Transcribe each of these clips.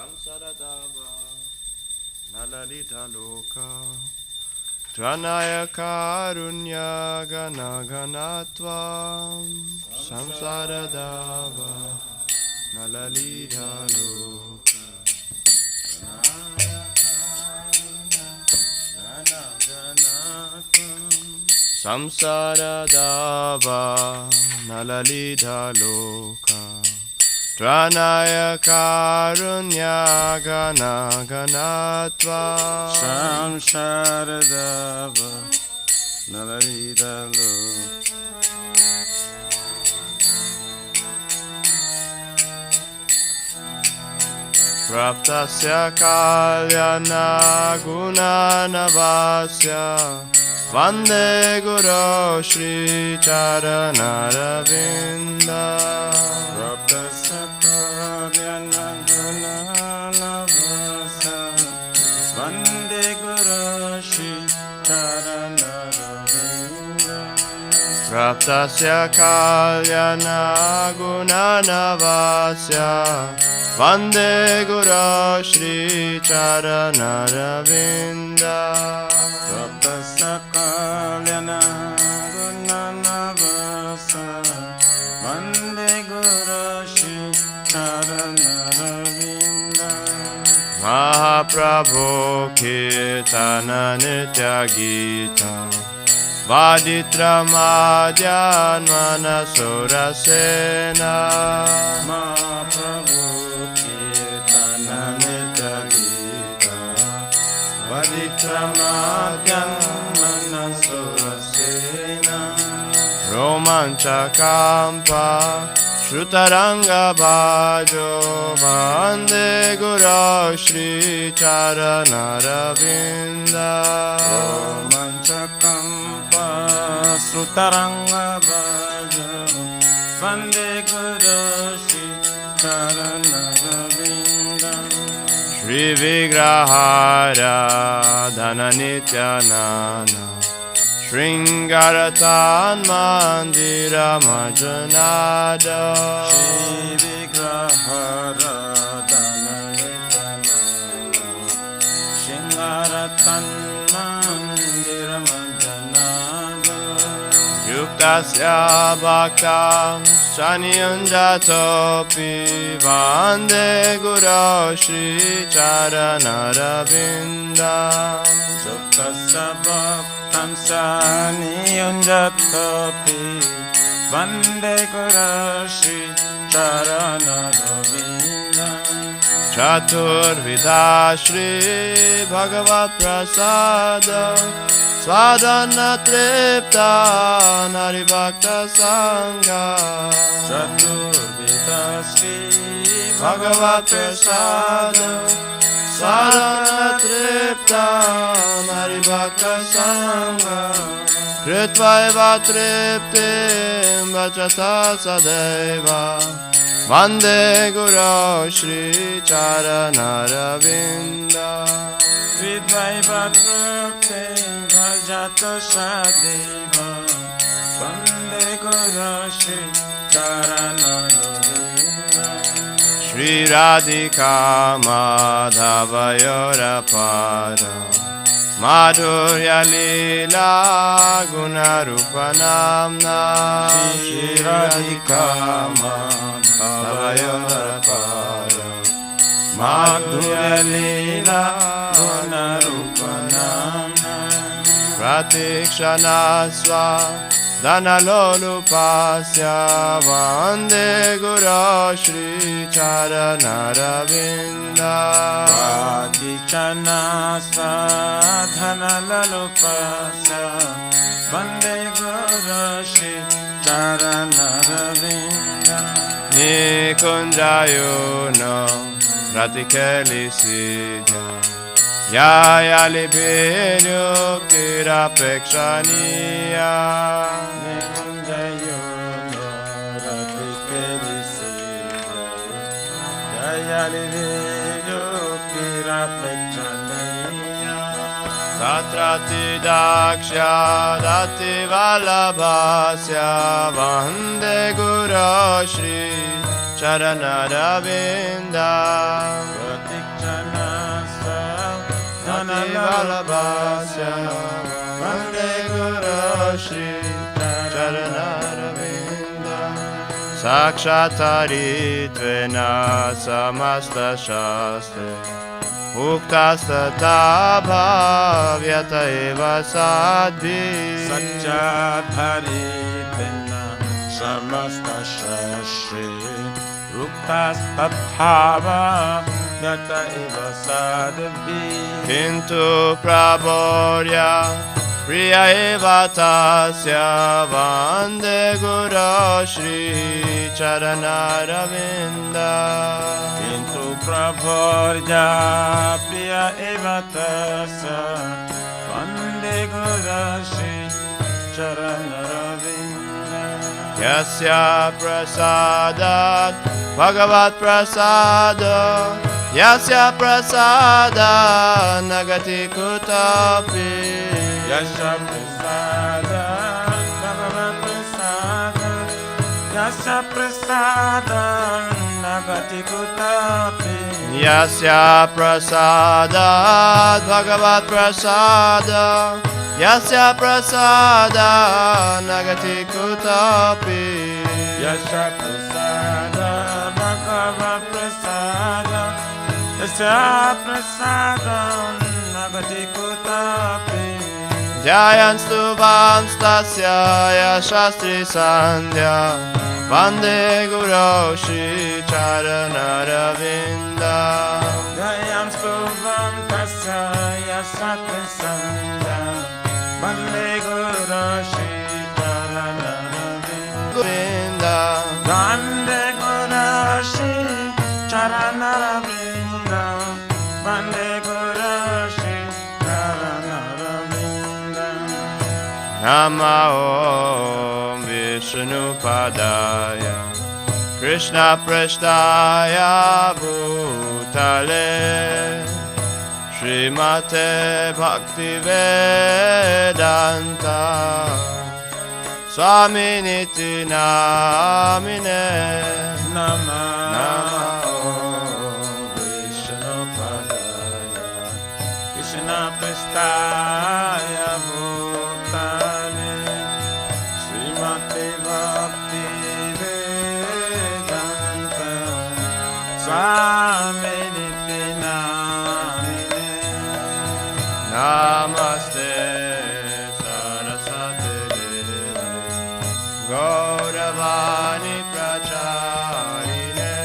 samsaradava nalalita loka tranaya karunya gana ganatva samsaradava nalalita loka samsaradava nalalita loka tranaya karunya gana ganatva samsaradava nalalita loka praptasya kalyana gunanavasya vande guru shri charanaravinda praptasya kalyana gunanavasya vande guru shri charanaravinda praptasya kalyana gunanavasya vande guru shri charanaravinda praptasya kalyana gunanavasya vande guru shri charanaravinda Mahaprabhu kirtana nitya gita vaditra madhyan manasurasena Mahaprabhu kirtana nitya gita vaditra madhyan manasurasena romanchakampa shrutaranga bhajo vande guru shri charanaravinda romanchakampa shrutaranga bhajo vande guru shri charanaravinda Shri Vigrahara Dhana Nityanana Shringaratan Mandira Majanada Shri Vigrahara Dhana Nityanana Shringaratan Mandira Majanada Yuktasya Bhaktam Saniyunjatopi Vande Guru Shri Charanaravinda Yuktasya Bhaktam Saniyunjatopi Vande Guru Shri Charanaravinda Chaturvidha Shri Bhagavat Prasada Swadhana Tripta Naribhakta Sangha Chaturvidha Shri Bhagavat Prasada Swadhana Tripta Naribhakta Sangha Kritvaiva Triptim Vachata Sadeva Vande Guru Shri Charanaravinda Kritvaiva Triptim Vachata Sadeva Vande Guru Shri Charanaravinda Shri Radhika Madhavayorapara Madhurya Lila Gunarupanamna Shri Radhika Madhavayorapara Madhurya Lila Gunarupanamna Pratikshana Dhanalolupasya Vande Guru Shri Charanaravinda Pratikshana Dhanalolupasya Vande Guru Shri Charanaravinda Nikunjayuno Ratikelisija Yaya Libinyo Kirapekshaniya Nikunjayuno Ratikelisija Yaya Libinyo Kirapekshaniya Tatrati Daksha Dati Vallabhasya Vande Guru Shri Charanaravinda Vallabhasya Vande Guru Shri Charanaravinda Sakshataриtvena Samasta Shastre Uktastata Bhavyata Eva Sadhi Sakshataриtvena Samasta Shastre Uktastata Yata eva sadvi Kintu praborya Priya eva tasya Vande Guru Shri Charanaravinda Kintu praborya Priya eva tasya Vande Guru Shri Charanaravinda Yasya prasadat Bhagavat prasada Yasya prasada Nagati kutapi Yasya prasada Bhagavat prasada Yasya prasada Nagati kutapi Yasya prasada Bhagavat prasada Yasya prasada Nagati kutapi Yasya prasada Bhagavat prasada Yasya prasada Nagati kutapi Dhyayan stuvam stasya Yashastri sandhya Vande Guru Shri Charanaravinda Dhyayan stuvam tasya Yashastri sandhya Vande Guru Shri Charanaravinda Vande Guru Shri Charanaravinda Vande Guru Shri Charanaravinda Nama Om Vishnupadaya Krishna Preshtaya Bhutale Srimate Bhaktivedanta Swaminiti Namine Nama Vishnupadaya Krishna Prestaya Bhutale Srimate Bhakti Vedanta Swaminiti Namine Namaste Saraswati Deve Gauravani Pracharine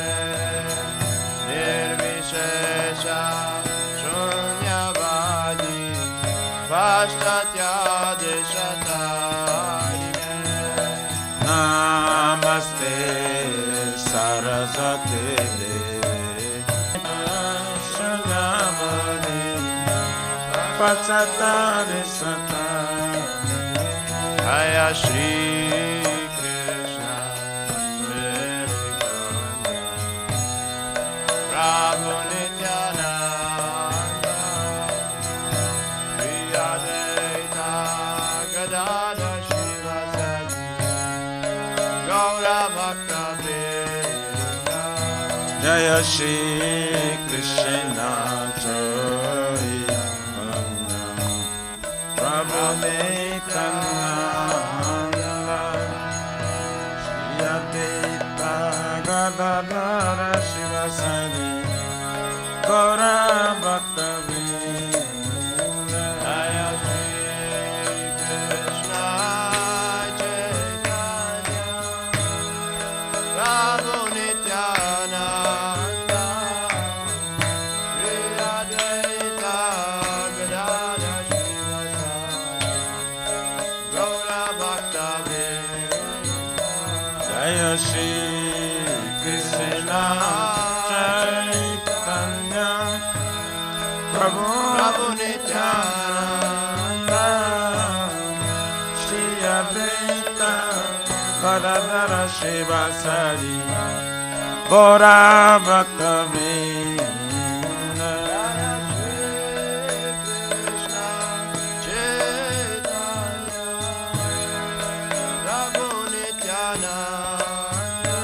Nirvishesha Shunyavadi Paschatya Deshatarine Namaste Saraswati Deve Shunyavadi Paschatya Deshatarine Jaya Shri Krishna Chaitanya Prabhu Nityananda Shri Advaita Gadadhar Shivasati Gaura Bhakta Vrinda Jaya Shri Krishna Chaitanya Prabhu Nityananda Shri Advaita Gadadhar Shivasati Gaura Bhakta Vrinda Jaya Shri Krishna Chaitanya Prabhu Nityananda Shri Advaita Gadadhar Shivasati Gaura Bhakta Vrinda Jaya Shri Krishna Chaitanya Prabhu Nityananda Shri Advaita Gadadhar Shivasati Gaura Bhakta Vrinda Krishna Chaitanya Prabhu Nityananda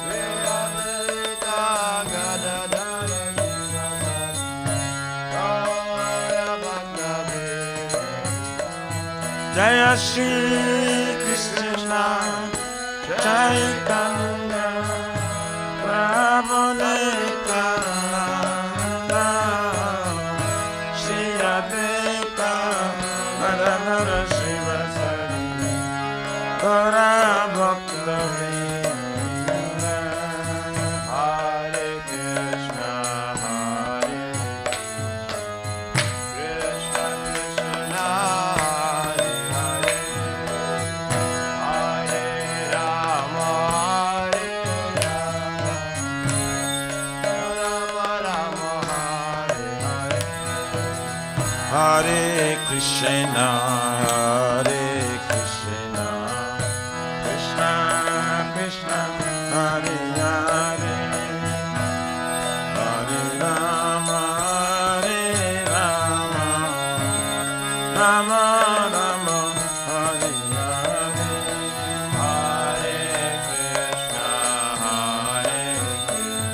Shri Advaita Gadadhar Shivasati Gaura Shri Krishna Chaitanya Prabhu Nityananda Shri Advaita Gadadhara Srivasadi Gaura Bhakta Vrinda Hare Krishna Hare Krishna Krishna Hare Hare Hare Rama Hare Rama Rama Rama Hare Hare Hare Krishna Hare Krishna Krishna Krishna Hare Hare Hare Rama Hare Rama Rama Rama Hare Hare Hare Krishna Hare Krishna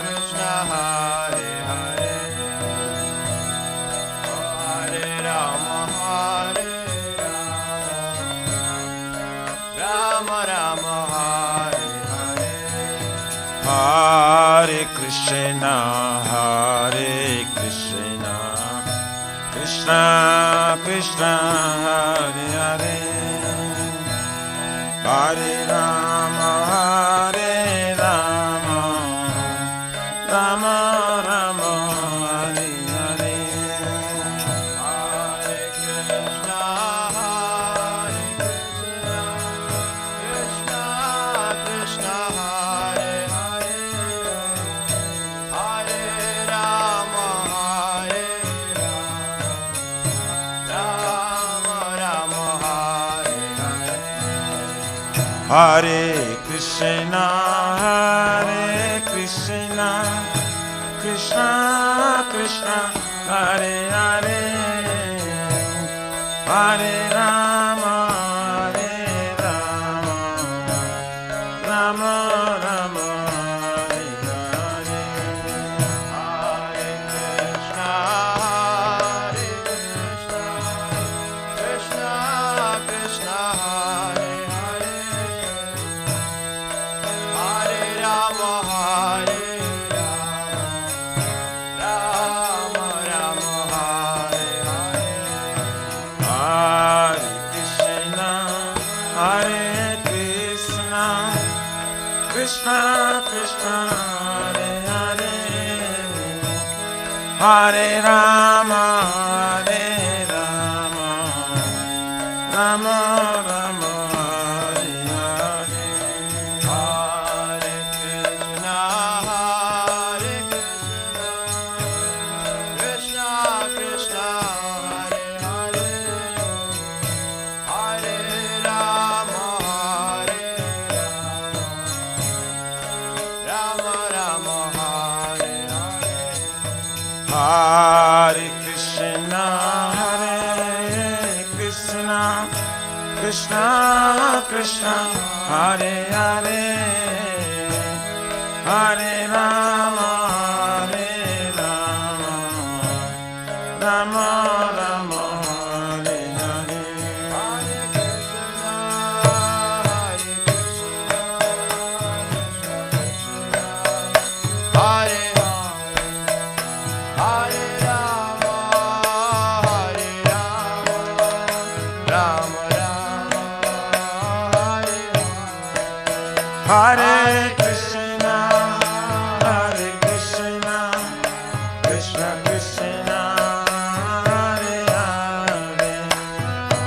Krishna Hare Hare Hare Rama Hare Rama Rama Hare Hare Hare Krishna Hare Krishna Krishna Krishna Hare Hare Hare Rama Hare Rama Rama Rama Hare Hare Hare Krishna Hare Krishna Krishna Hare Hare Hare Rama Hare Rama Rama Hare Hare Hare Krishna Hare Krishna Krishna Krishna Hare Hare Hare Rama Hare Rama Rama Rama Hare Hare Hare Krishna Hare Krishna Krishna Krishna Hare Hare Hare Rama Hare Rama Rama Hare Hare Hare Krishna Hare Krishna Krishna Krishna Hare Hare Hare Rama Hare Rama Rama Rama Hare Hare Hare Krishna Hare Krishna Krishna Hare Hare Hare Rama Hare Rama Rama Hare Hare Hare Krishna Hare Krishna Krishna Krishna Hare Hare Hare Rama Hare Rama Rama Rama Hare Hare Hare Krishna Hare Krishna Hare Hare Rama Hare Rama Rama Hare Hare Krishna Hare Krishna Krishna Krishna Hare Hare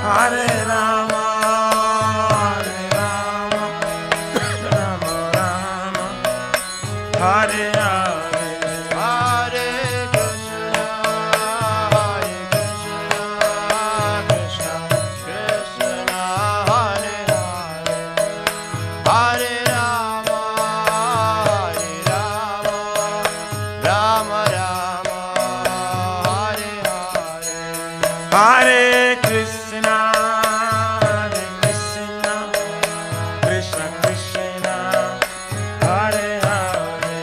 Hare Rama Hare Rama Rama Rama Hare Hare Hare Krishna Hare Krishna Krishna Hare Hare Rama Hare Rama Rama Rama Hare Hare Hare Krishna Hare Krishna Krishna Krishna Hare Hare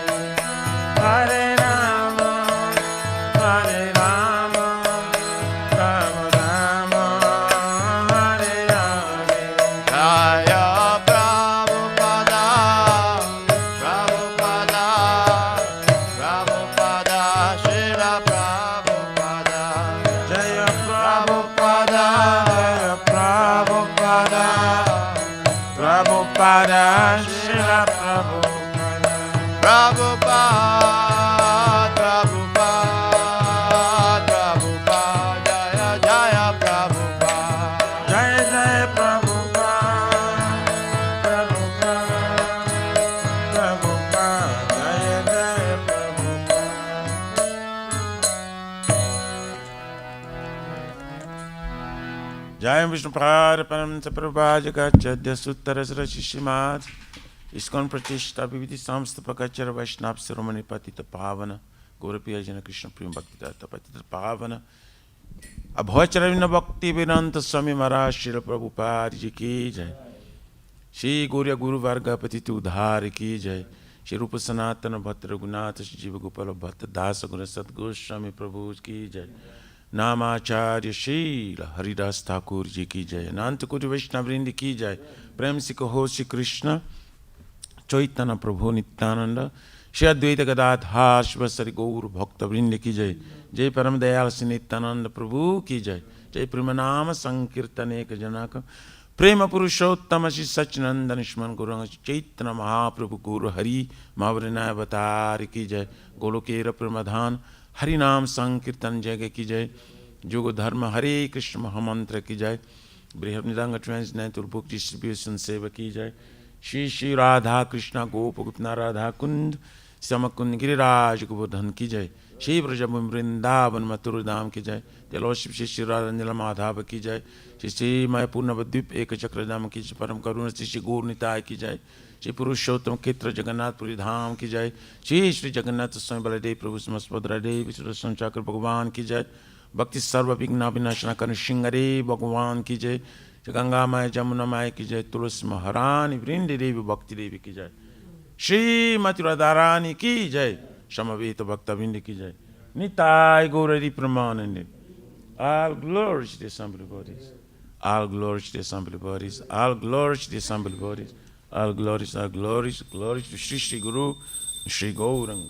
Srila Prabhupada. Prabhupada, Prabhupada, Prabhupada, Jaya Jaya Prabhupada. Jaya Jaya Prabhupada. Prabhupada. Prabhupada. Jaya Jaya Prabhupada. Jai Vishnu Prabhupada Paramita Prabhupada Jagacchadya Suttarasra Shishimad Iskon Pratishta Viviti Samstapakachara Vaishnava Siromani Patita Pavana Gaurapiya Jana Krishna Prima Bhakti Datta Patita Pavana Abhacharvina Bhakti Vedanta Swami Maharaj Srila Prabhupada Ji Ki Jai Shri Gauriya Guru Varga Patita Udhar Ki Jai Shri Rupa Sanatana Bhatta Raghunatha Shri Jiva Gopala Bhatta Dasa Guna Sadguru Swami Prabhu Ki Jai नामाचार्य शील हरिदास ठाकुर जी की जय अनंत कोटि वैष्णव वृंद की जय प्रेम से कहो श्री कृष्ण चैतन्य प्रभु नित्यानंद श्री अद्वैत गदाधर शिवसरि गौर भक्त वृंद की जय जय परम दयाल श्री नित्यानंद प्रभु की जय जय प्रेम नाम संकीर्तन एक जनक प्रेम पुरुषोत्तम श्री सच्चिनंदन स्मरण गुरु चैतन्य महाप्रभु गुरु हरि मावरनाय अवतार की जय गोलोकेर प्रमधान हरि नाम संकीर्तन जय की जय जुग धर्म हरे कृष्ण महामंत्र की जय बृहद निरंग ट्रांसलेटर बुक डिस्ट्रीब्यूशन सेवा की जय श्री श्री राधा कृष्ण गोप गुप्ता राधा कुंद श्याम कुंद गिरिराज गोवर्धन की जय श्री ब्रजभूमि वृंदावन मथुरा धाम की जय जलोशिव श्री श्री राधा माधव की जय श्री श्री मयपुर नवद्वीप एक चक्र धाम की जय परम करुण श्री श्री गौर निताय की जय श्री पुरुषोत्तम क्षेत्र जगन्नाथपुरी धाम की जय श्री श्री जगन्नाथ स्वामी बलदेव प्रभु सुभद्रा देवी चक्र भगवान की जय भक्ति सर्व विघ्न विनाशना कर्ण सिंहरे भगवान की जय गंगा माय जमुना माय की जय तुलसी महारानी वृंद देवी भक्ति देवी की जय श्री मथुरा रानी की जय समवेत भक्त वृंद की जय Nitai Gauri Pramanand all glory to the assembly bodies, all glory to the assembly bodies, all glory to the assembly bodies. All glories, glories to Shri Shri Guru, Shri Gauranga.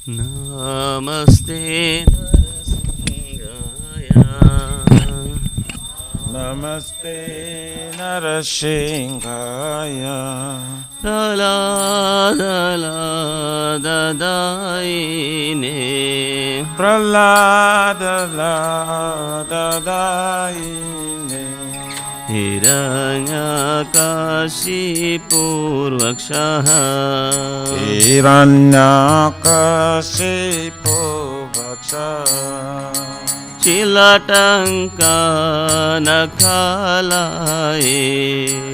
Namaste Namaste Narasingaya Praladadaine Praladadaine Hiranyakashipurvakshaha Hiranyakashipu Vakshaha Chilatanka Nakalaye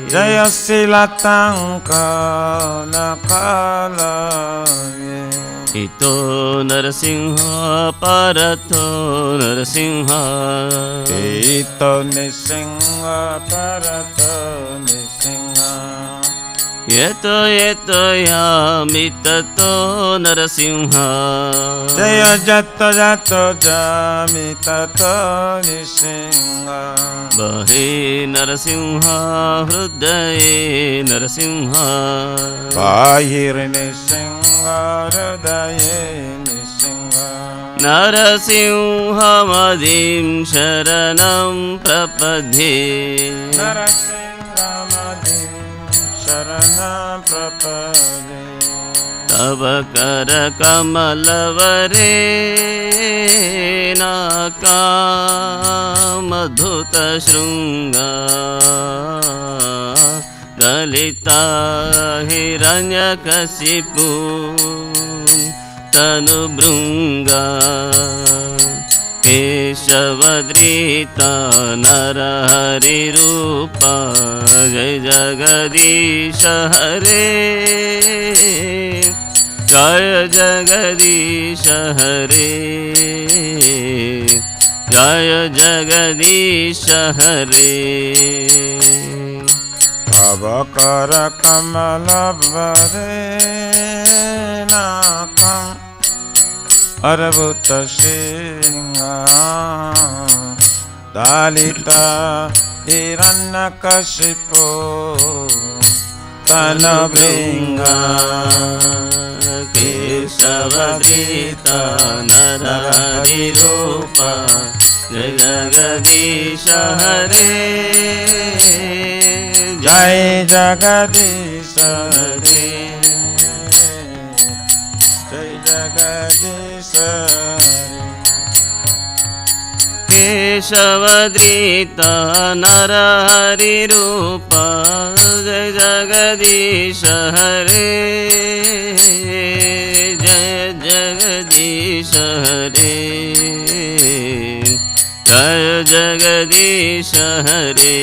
Jaya Silatanka Nakalaye Ito Narasimha Parato Narasimha Ito Nisimha Parato Nisimha Yeto Yamitato Narasimha Jaya Jato Jamitato Nisimha Bahi Narasimha Hrudaye Narasimha Bahir Nisimha Hrudaye Nisimha Narasimha Madim Sharanam Prapadhe Narasimha Madim Sharanam Prapadhe Tava Kara Kamalavare Naka Madhuta Shrunga Dalita Hiranyakasipu Tanu Brunga Keshavadrita Narahari Rupa Jai Jagadisha Hare Jai Jagadisha Hare Jai Jagadisha Hare Avakara Kamalavare Nakam Adbhuta Singha Dalita Hiranyakashipu Tanabringa Keshavadrita Narari Rupa Jagadisha Hare Jai Jagadisha Hare Jai Jagadisha Keshavadrita Narari Rupa Jai Jagadisha Hare Jai Jagadisha Hare Jai Jagadisha Hare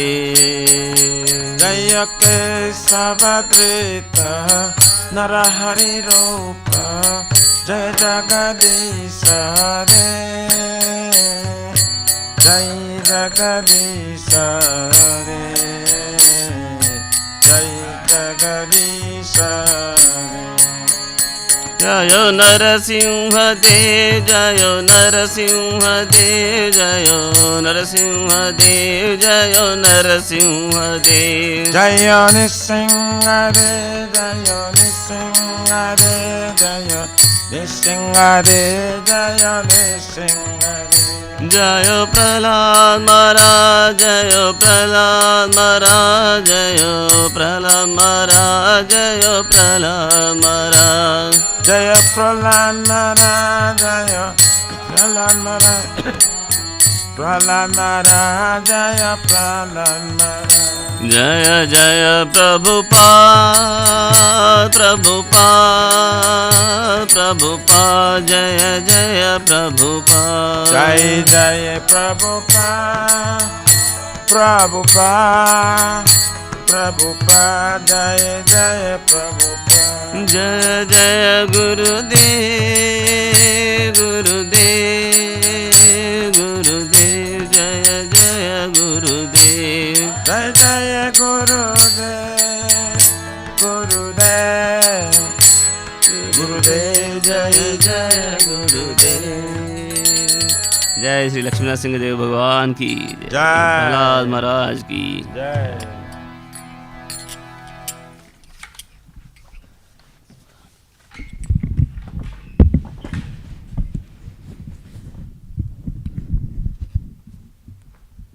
Jaya Keshavadrita Narahari Rupa Jai Jagadisha Hare Jai Jagadisha Hare Jai Jagadisha Hare Jayo Narasimha Dev Jayo Narasimha Dev Jayo Narasimha Dev Jayo Narasimha Dev Jayo Nisingha Dev Jayo Nisingha Dev Jayo Nisingha Dev Jayo Nisingha Dev Jayo Prahlad Maharaj Jayo Prahlad Maharaj Jayo Prahlad Maharaj Jayo Prahlad Maharaj Jaya Prahlad Maharaj Jaya Prahlad Maharaj Prahlad Maharaj Jaya Prahlad Maharaj Jaya Jaya Prabhupada Prabhupada Prabhupada Jaya Jaya Prabhupada Jai Jaya Prabhupada Prabhupada Prabhupada Jaya Jaya Prabhupada Jaya Jaya Gurudev Gurudev Gurudev Jaya Jaya Gurudev Jai Jaya Gurudev Gurudev Gurudev Jaya Jaya Gurudev जय श्री लक्ष्मीनाथ सिंह देव भगवान की जय जय। प्रहलाद महाराज की Jai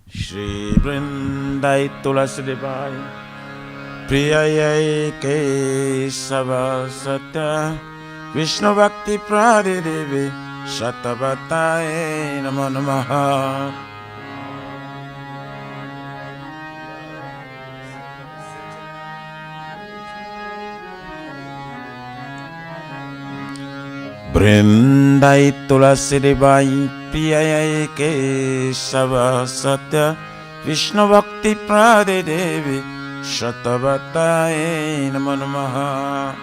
Shri Vrindai Tulasi Devai Priyayai Kesava Satya Vishnu Bhakti Prade Devi Shatabataye Namo Namaha Vrindai Tulasi Devai Priyayai Kesava Satya Vishnu Bhakti Prade Devi Shatabataye Namo Namaha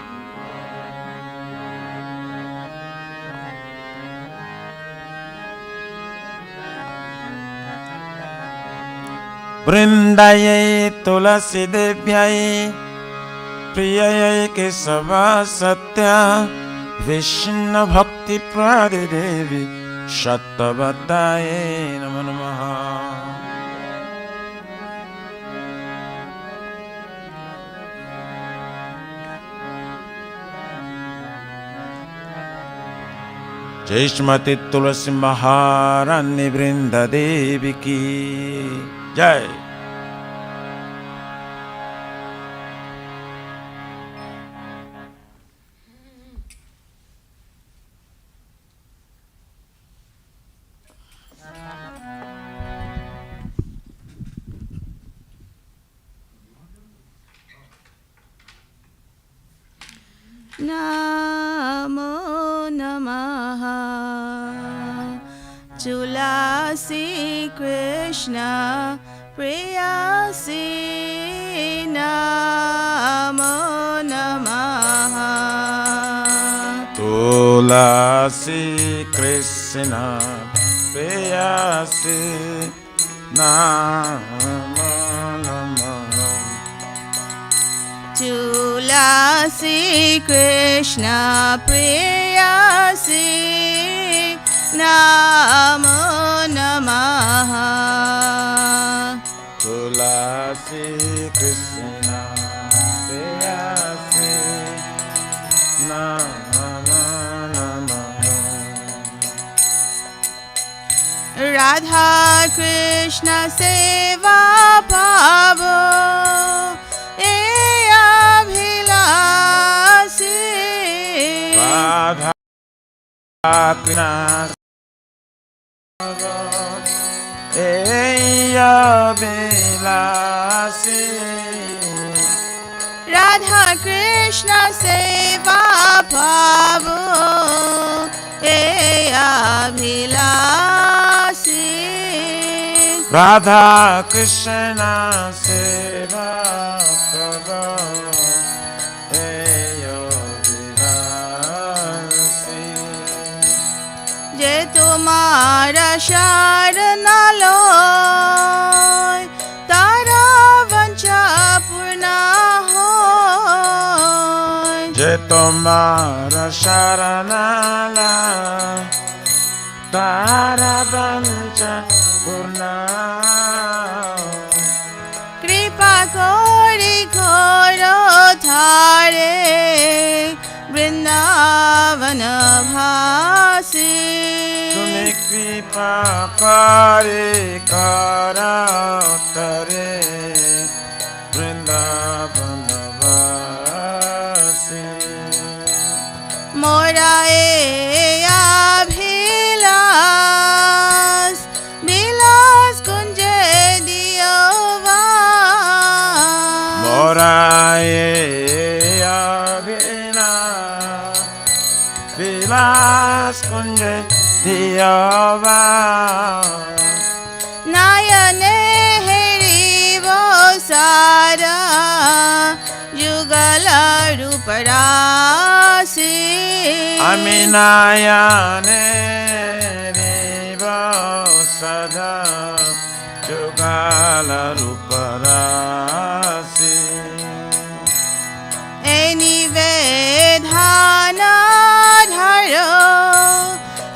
Vrindayai Tulasi Devyai Priyayai Kesava Satya Vishnu Bhakti Prade Devi Shatabataye Namo Namaha Jai Shrimati Tulasi Maharani Vrinda Devi Ki Jai Namo Namaha Tulasi Krishna Priyasi Namo Namaha Tulasi Krishna Priyasi Namo Namaha Tulasi Krishna Priyasi Namo Namaha. Tulasi Krishna Prayasi Namo Namaha. Radha Krishna Seva Pavo E Abhilasi. Radha Krishna Eya Bilasi. Radha Krishna Seva Pavo E Abhilasi. Radha Krishna Seva Prabhu Eyo Vilasi. Je tumhara sharana loy tara vancha purna hoy. Je tumhara sharana lay tara vancha purna. Kripa kori koro thare Vrindavana bhasi. Tumi kripa kare kara tare Vrindavana vasi. Mora e abhilas bilas kunje diyova. Moraye abhina vilas kunje diyava. Nayane herivo sara jugala ruparasi. Aminayane riva sada jugala ruparasi. Eni vedhana dharo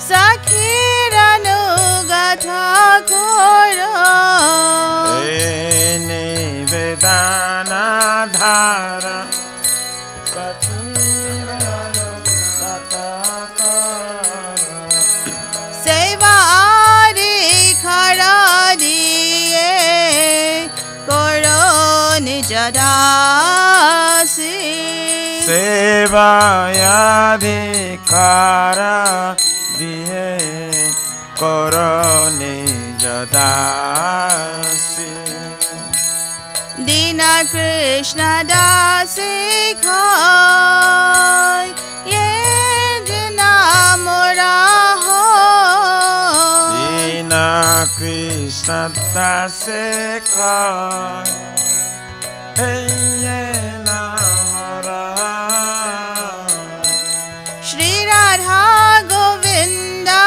sakhiranu gatha koro. Eni vedana dhara satirano satakara. Seva adi khara diye koro nijadasi. Seva yadhikara diye koroni jadasi. Dina Krishna dasi khai ye jina mora hoy. Dina Krishna dase kai Hey namara. Shri Radha Govinda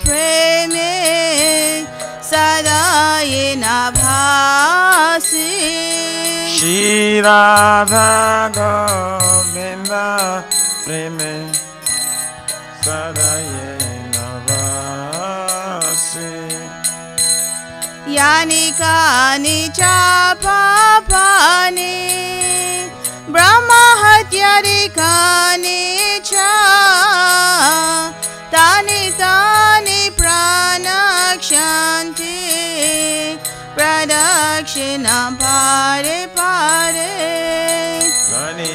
preme sada ye nabhasi. Shri Radha Govinda preme sadaye navasi. Yani kani cha papani Brahma hatyari kani cha Tani tani pranakshanti Pradakshina pare pare. Gani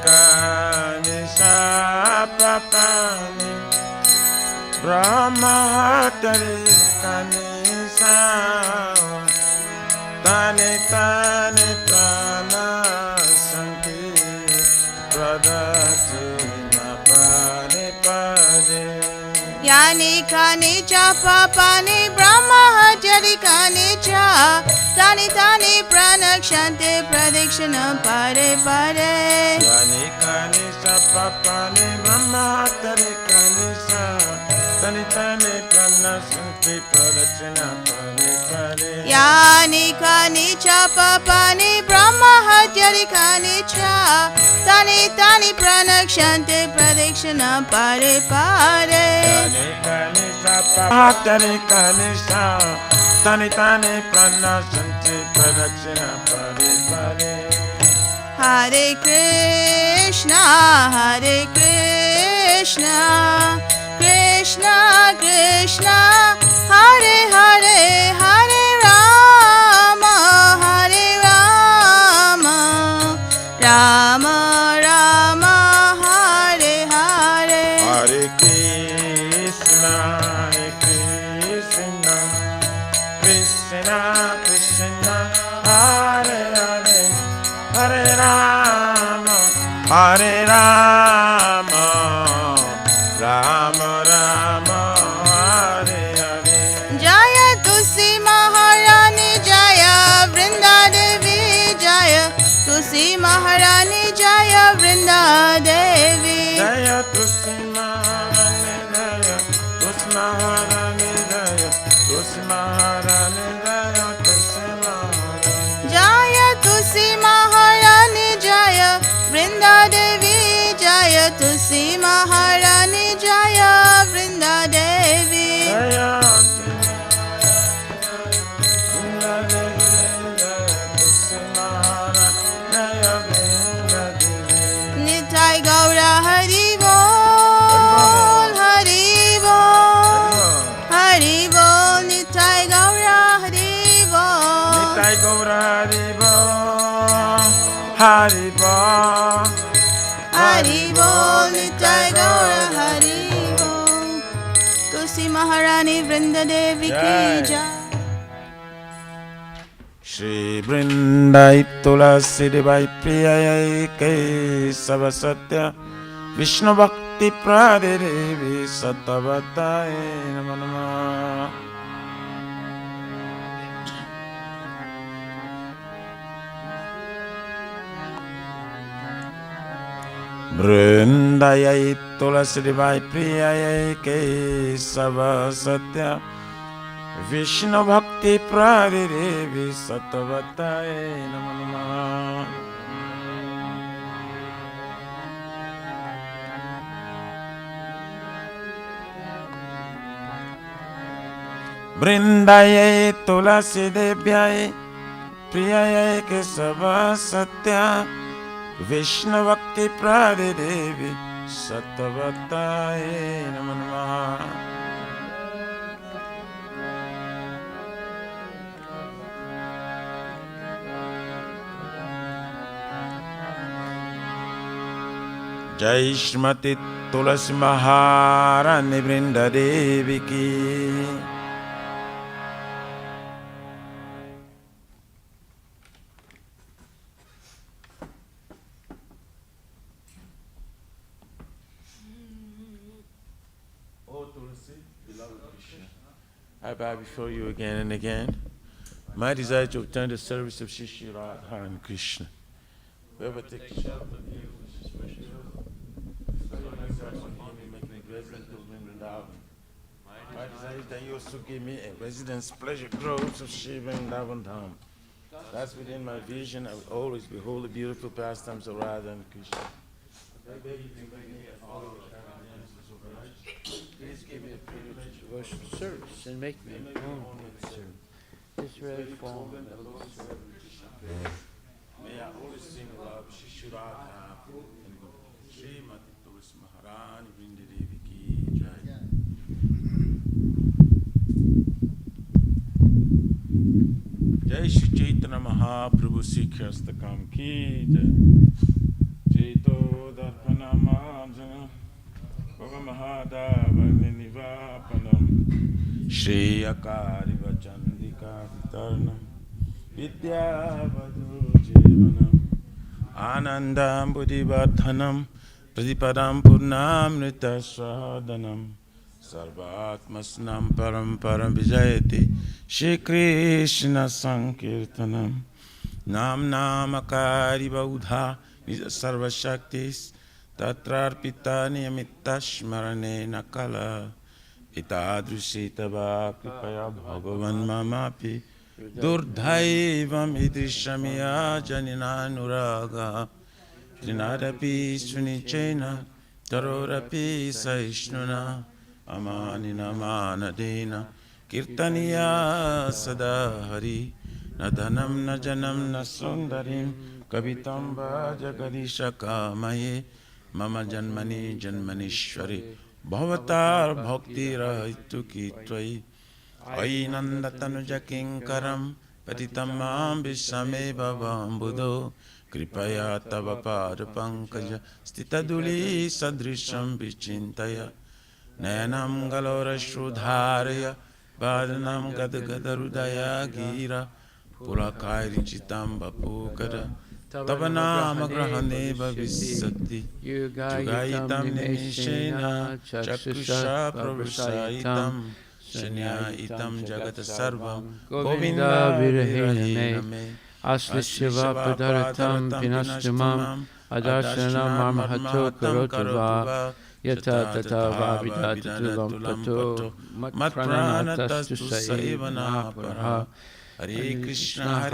kani sapapani Brahma hatari kani sa. Tani tani prana sanki pradakshina pare pare. Yani kani cha papani Brahma hatyari kani cha Tani tani pranakshanti Pradakshina pare pare. Yani kani sapapani Brahma hatari kani sa. Tani tani prana sanki pradakshina pare pare. यानि कानि च पापानि ब्रह्महत्यादिकानि च तानि तानि प्रणक्ष्यन्ते प्रदक्षिणां पारे पारे Tani tani pranashanti pradakshina pare pare. Hare Krishna, Hare Krishna, Krishna Krishna, Hare Hare, Hare Rama, Hare Rama, Rama Rama, Hare Hare. Hare Krishna, Krishna Krishna, Hare Hare, Hare Rama, Hare Rama, Rama Rama, Hare Hare. Jaya Tulsi Maharani Jaya, Vrinda Devi Jaya, Tulsi Maharani Jaya, Vrinda Devi. Jaya Tulsi Maharani Jaya, Tulsi Maharani Jaya, Tulsi Maharani Jaya, Tulsi Maharani. Jaya Tulsi Maharani Jaya, Vrinda Devi Jaya, Tulsi Maharani Jaya, Vrinda Devi. Jaya Nitai Gaura Hari Bol, Hari Bol, Hari Bol, Nitai Gaura Hari Bol. Nitai Gaura Hari Bol, Hari Bol, Hari Bol, Nitai Gaura Hari Bol. Tulsi Maharani Vrinda Devi ki jai. Shri Vrindai Tulasi Devai Priyai Kesava Satya Vishnu Bhakti Pradevi Satavatai Namo Namah. Vrindai Tulasi Devai Priyai Kesava Satya Vishnu Bhakti Pradevi Satavatai Namo Namah. Vrindaya Tulasi Devyai Priyaya Kesava Satya Vishnu Bhakti Pradevi Satavatai Namo Namah. Jai Shrimati Tulasi Maharani Vrinda Devi ki. Oh Tulasi, beloved Krishna, I bow before you again and again. My desire to obtain the service of Shri Shri Radha and Krishna. Whoever takes shelter of you, which is precious. My desire is that you also give me a residence pleasure groves of Shiva and Vrindavan Dham. That's within my vision. I will always behold the beautiful pastimes of Radha and Krishna. I beg you to make me a follower of Please give me a privilege of Worship service and make me known with service. This very form. May I always sing love Shri Shri Radha and Srimati Tulasi Maharani Vrinda Devi ki jai. Jai Shri Chaitanya Mahaprabhu Sikhastakam ki jai. Chaito Darpana Manjana Bhava Mahadava Nivapanam Shri Akari Vachandika Vitarnam Vidyavadu Jivanam Anandam Buddhivardhanam Pradipadam Purnamrita Swadanam Sarvatmasnam Param Param Vijayati Shri Krishna Sankirtanam Nam Namakari Baudha Nija Sarva Shaktis Tatrarpita Niyamita Shmarane Nakala Itadrushita Va Kripaya Bhagavan Mamapi Durdhaivam idrishamya janinanuraga Trinadapi sunichena Tarorapi saishnuna Amanina manadena Kirtaniya sadahari Nadanam na janam na sundarim Kavitamba jagadishakamaye Mama janmani janmanishwari Bhavatar bhakti rahitu kitrai Ainandatanuja kinkaram Patitamam vishame bhavam buddho Kripaya tava pankaya Stitaduli sadrisham vichintaya Nayanam galora shrudharaya Bhadanam gadagadarudaya gira Pulakairi chitam bapukara Tavanam agrahane bhavisati Yugaitam nimishena Chakusha pravasaitam Shanyaitam jagata sarvam Govinda virahine Aslishiva padaratam pinastumam Adarsanam marmahato karotava Yata tata vavidata tulam pato Matpranatastu saivana parha Hare Krishna,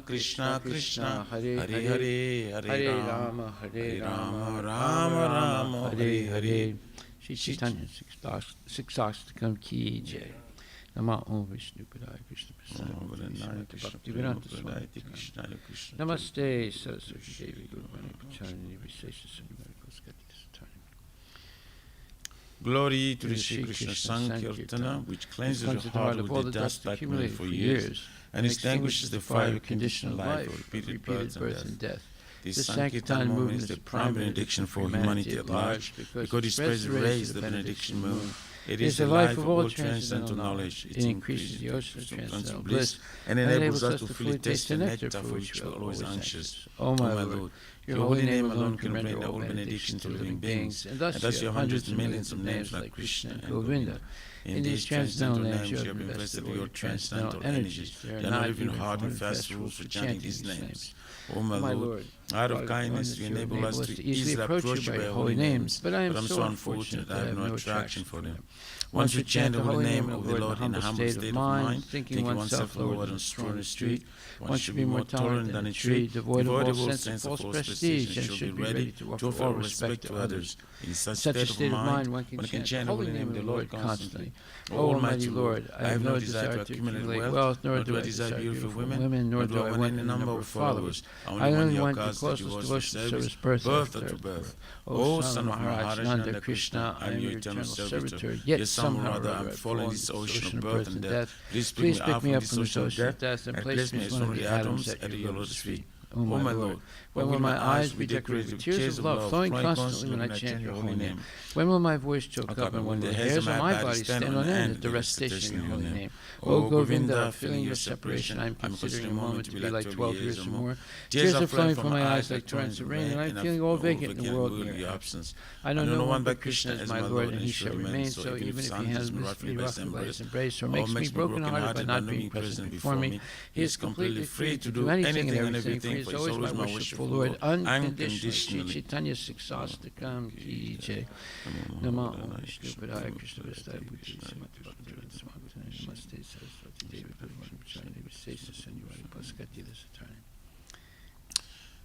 Krishna Krishna, Hare Hare, Hare Rama, Rama Rama, Hare Hare. Shri Chaitanya Siksastakam Ki Jai. Namo Vishnu Padaya Krishna Prasad Bhaktivedanta Swami Namaste Saraswati Devi Guruvani Pacharani Vishesha Sanyamari Paskati. Glory to the Shri Krishna Sankirtana, which cleanses the heart of all the dust accumulated for years and extinguishes the fire of conditional life of repeated birth and death. This Sankirtan movement is the prime benediction for humanity at large, because it spreads the rays of the benediction moon. It is the life of all transcendental knowledge. It increases the ocean of transcendental bliss and enables us to fully taste the nectar for which we are always anxious. O my Lord, your holy name alone can render all benediction to living beings, and thus your hundreds and millions of names like Krishna and Govinda. In these transcendental names you have invested with your transcendental energies. There are not even hard and fast rules for chanting these names. O my Lord, out of kindness you enable us to easily approach you by holy names, but I am so unfortunate that I have no attraction for them. Once we chant the holy name of the Lord in a humble state of mind, thinking oneself lower than straw in the street, one should be more tolerant than a tree, devoid of all sense of false prestige, and should be ready to offer all respect to others. In such a state of mind, one can chant the holy name of the Lord constantly. O Almighty Lord, I have no desire to accumulate wealth, nor do I desire beautiful women, nor do I want a number of followers. I only want the closeness, devotion, service, birth after birth. O Son of Maharaj Nanda Krishna, I am your eternal servitor, yet somehow or other I am falling in this ocean of birth and death. Please pick me up from this ocean of death and place me as one of the atoms at your lotus feet. O my Lord, when will my eyes be decorated with tears of love, flowing constantly when I chant your holy name? When will my voice choke up, and when will the hairs of my body stand on end at the recitation of your holy name? O Govinda, feeling your separation, I am considering a moment to be like 12 years or more. Tears are flowing from my eyes like torrents of rain, and I am feeling all vacant in the world near your absence. I know no one but Krishna as my Lord, and he shall remain so, even if he handles me roughly by his embrace, or makes me broken-hearted by not being present before me. He is completely free to do anything and everything, for he is always my worshipful Lord, unconditionally. Chaitanya Siksastakam Ki Jai. Namo Vishnu Padaya Krishna Prasad Namaste Saraswati Devi Guruvani Pacharani Vishesha Sanyamari Paskati.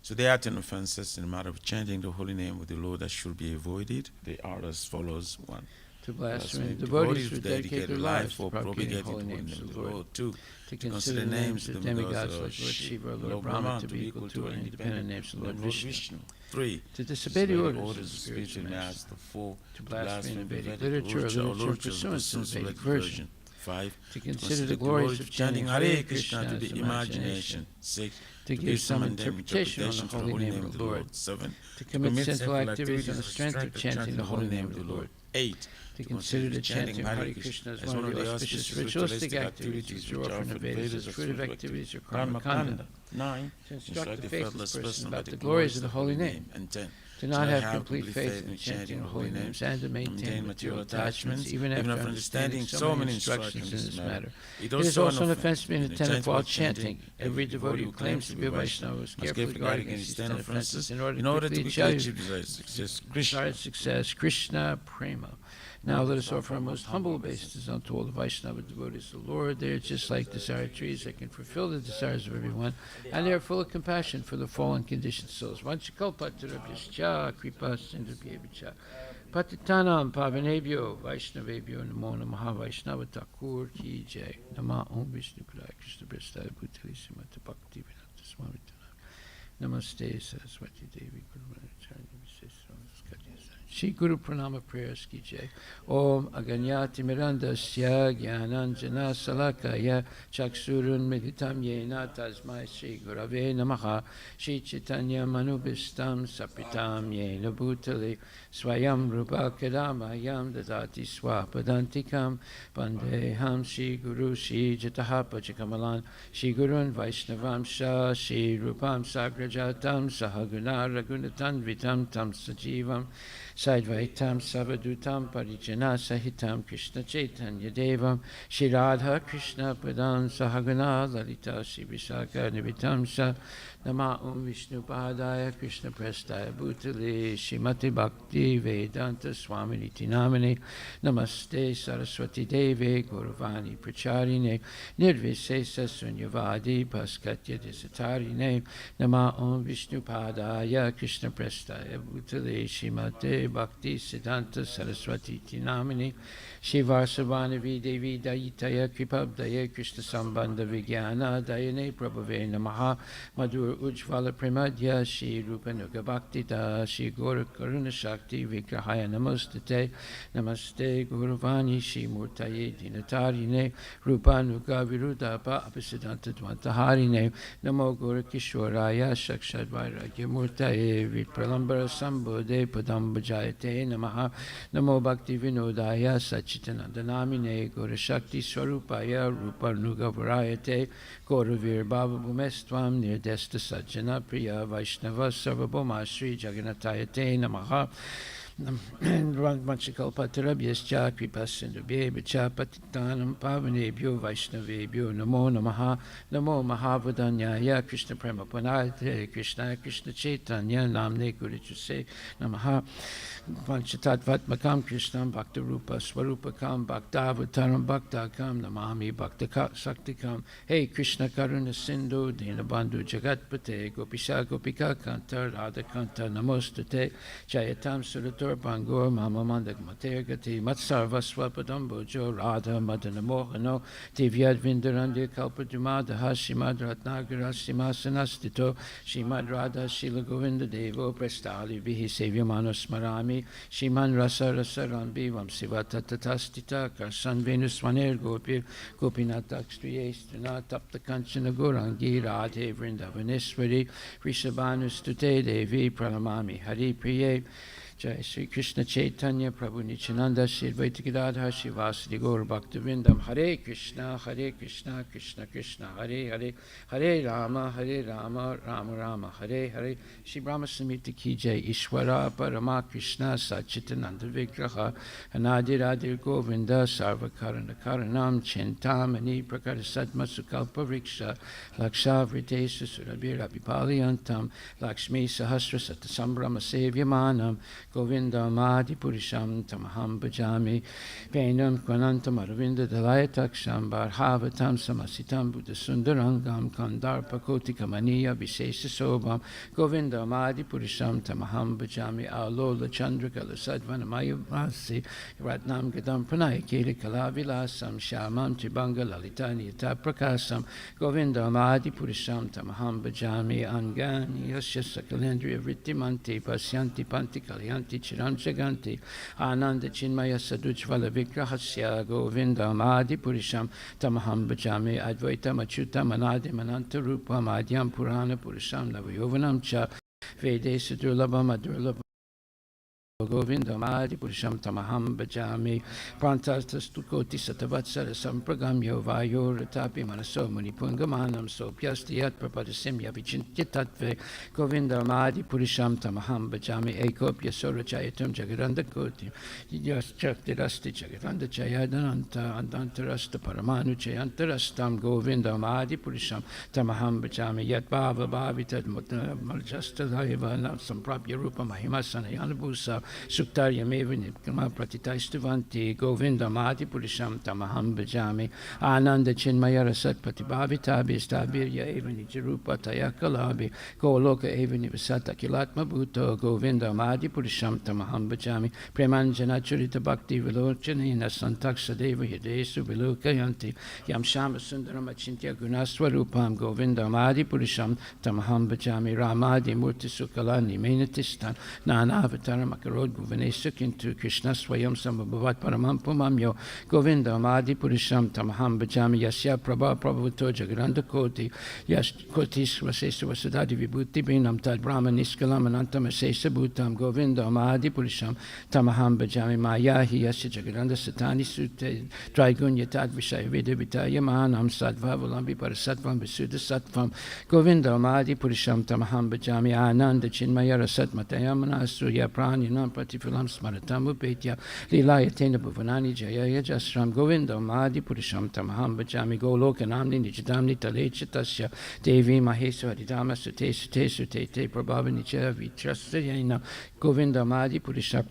So there are 10 offenses in the matter of chanting the holy name of the Lord that should be avoided. They are as follows. 1. To blaspheme devotees who dedicate their lives to propagating the holy names of the Lord. 2. To consider the names of the demigods like Lord Shiva or Lord Brahma to be equal to or independent names of Lord Vishnu. 3. To disobey the orders of spiritual masters. 4. To blaspheme Vedic literature or literature pursuant to the Vedic version. 5. To consider the glories of chanting Hare Krishna to the imagination. 6. To give some interpretation on the holy name of the Lord. 7. To commit sinful activities on the strength of chanting the holy name of the Lord. 8. To consider the chanting of Hare Krishna as one of the auspicious ritualistic activities which are often obeyed as fruitive activities or karma kanda. 9. To instruct the faithless person about the glories of the holy name. And 10. To not have complete faith in chanting the holy names and to maintain material attachments even after understanding so many instructions in this matter. It is also an offense to be inattentive while chanting. Every devotee who claims to be a Vaishnava must carefully guard against these 10 offenses in order to quickly achieve desired success. Krishna Prema. Now let us offer our most humble obeisances unto all the Vaishnava devotees of the Lord. They are just like desire trees that can fulfill the desires of everyone, and they are full of compassion for the fallen conditioned souls. Vanchakalpatarabhyascha kripa sindhubhyevacha Patitanam pavanebhyo Vaishnavebhyo namo namaha Vaishnava Thakur ki jai. Nama Om Vishnu Padaya Krishna Prestaya Bhutali Srimati Bhakti Vedanta Swami Tanam Namaste Saraswati Devi Guru Charani Shri Guru Pranama prayers ki jai. Om Aganyati Mirandasya Gyananjana Salakaya Chaksurun Meditam Yena Tasmai Shri Gurave Namaha Shri Chaitanya Manubhistam Sapitam Yena Bhutale Swayam Rupa Kadamayam Dadati Swapadantikam Pandeham Shri Guru Shri Jataha Pachakamalan Shri Gurun Vaishnavamsha Shri Rupam Sagrajatam Sahaguna Ragunatan Vitam Tam Sajivam Saidvaitam Savadutam Parijana Sahitam Krishna Chaitanya Devam Shri Radha Krishna Padam Sahagana Lalita Shri Visakha Nivitam Sa Nama Om Vishnu Padaya Krishna Prestaya Bhutale Shrimati Bhakti Vedanta Swami Niti Namane Namaste Saraswati Deve Gauravani Pracharine Nirvisesa Sunyavadi Paskatya Desatarine Nama Om Vishnu Padaya Krishna Prestaya Bhutale Shrimati Bhakti Siddhanta Saraswati Tinamini Shivasavanavi Devi Dayitaya Kripabdaya Krishna Sambandha Vijnana Dayane Prabhave Namaha Madhur Ujvala Premadya Shri Rupanuga Bhakti Da Shri Gora Karuna Shakti Vigrahaya Namostate Namaste Gauravani Shri Murtaye Dinatarine Rupanuga Virudapa Apasiddhanta Dvantaharine Namo Gora Kishwaraya Shakshad Vairagya Murtaye Vipralambara Sambodhe Padamba Jayate Namaha Namo Bhakti Vinodaya Sachitananda Namine Gora Shakti Swarupaya Rupanuga Varayate Gauravir Bhava Bhumestvam Nirdesta Sajjana Priya Vaishnava Sarvabhoma Shri Jagannatayate Namaha Vanchakalpatarabhyascha Kripasindhubhyevacha Patitanam Pavanebhyo Vaishnavebhyo Namo Namaha Namo Mahavadanyaya Krishna Prema Panayate Krishna Krishna Chaitanya Namne Gurichuse Namaha Vanchatatvatmakam Krishnam Bhakta Rupa Swarupakam Bhaktavataram Bhaktakam Namami Bhakta Saktikam Hey Krishna Karuna Sindhu Dinabandhu Jagatpate Gopisha Gopika Kanta Radha Kanta Namostate Jayatam Suratur Bangur Mama Mandak Matergati Matsarva Swapadambo Jo Radha Madana Mohano Divyad Vindarandya Kalpadumada Hashimad Ratnagara Simasanastito Shimad Radha Shila Govinda Devo Prestali Vihi Sevyamano Smarami Shiman Rasa Rasa Rambi Vamsiva Tatatastita Karsan Venuswaner Gopir Gopinata Kstriyestana Tapta Kanchana Gorangi Radhe Vrindavaneshwari Rishabhanustute Devi Pranamami Hari Priye Jai Sri Krishna Chaitanya Prabhu Nityananda Shri Advaita Gadadhar Shivasadi Gaur Bhaktivinoda Hare Krishna Krishna Krishna Hare Hare Hare Rama Rama Rama Hare Hare Shri Brahma Samhita Ki Jai Ishwara Parama Krishna Sachitananda Vigraha Anadi Radhir Govinda Sarva Karana Karanam Chintamani Prakara Sadma Sukalpa Vriksha Laksha Vritesa Surabhira Pipaliantam Lakshmi Sahasra Satasambrama Sevyamanam Govinda Madi Purisham Tamaham Bhajami Venam Kwanantam Aravinda Dalayataksham Barhavatam Samasitam Buddha Sundarangam Kandarpa Kotikamaniya Vishesha Sobam Govinda Madi Purisham Tamaham Bhajami Alola Chandrakala Sadvanamaya Vasi Ratnam Gadam Pranayakiri Kalavilasam Shamam Tribanga Lalitani Taprakasam Govinda Madi Purisham Tamaham Bhajami Angani Yasya Sakalendriya Vrittimanti Pasyanti Panti Kalyanti Chiram Jaganti Ananda Chinmaya Sadujvala Vigrahasya Govinda Madi Purisham Tamaham Bhajami Advaita Machuta Manadi Mananta Rupa Madhyam Purana Purisham Navayovanam Cha Vede Sadurlabha Madurlabha Govinda Madi Purisham Tamaham Bhajami Prantastukoti Satavatsara Sampragamyo Vayo Ratapi Manaso Munipungamanam Sopyastiyat Prapadasimya Vichintyatatve Govinda Madi Purisham Tamaham Bhajami Ekopya Sorachayatam Jagaranda Koti Yaschaktirasti Jagaranda Chayadananta Andantarasta Paramanu Chayantarastam Govinda Madi Purisham Tamaham Bhajami Yat Bhava Bhavitad Maljasta Daiva Samprapya Rupa Mahimasana Yanabusa Suktaryameva Nipkama Pratitaistavanti Govindam Adipurisham Tamaham Bhajami Ananda Chinmaya Rasat Patibhavitabi Stabirya Evani Jarupa Tayakalabi Goloka Evani Vasata Kilatma Bhuto Govindam Adipurisham Tamaham Bhajami Premanjana Churita Bhakti Vilochanina Santaksa Deva Hidesu Vilokayanti Yam Shama Sundaram Achintya Gunaswarupam Govindam Adipurisham Tamaham Bhajami Ramadi Murti Sukalani Menatistan Nana Avatara Makarod Bhuvanesha Kintu Krishna Swayam Sambhavat Paramam Pumamyo Govindam Adipurisham Tamaham Bhajami Yasya Prabha Prabhuto Jagaranda Koti Yash Kotis Vasesa Vasadadi Vibhuti Binam Tad Brahma Niskalam Anantam Asesa Bhutam Govindam Adipurisham Tamaham Bhajami Mayahi Yasya Jagaranda Satani Sute Drigunya Tad Vishaya Vida Vitaya Mahanam Sadva Valambi Parasatvam Visuddha Sattvam Govindam Adipurisham Tamaham Bhajami Ananda Chinmaya Rasat Matayamana Surya Pranyanam Patifilam Smaratam Upetya Lilayatena Bhuvanani Jaya Jasram Govindam Adipurisham Tamaham Bhajami Golokanamni Nijadamni Talechatasya Devi Maheswa Didama Sute Sute Sute Te Prabhavani Jaya Vitrasayana Govindam Adipurisham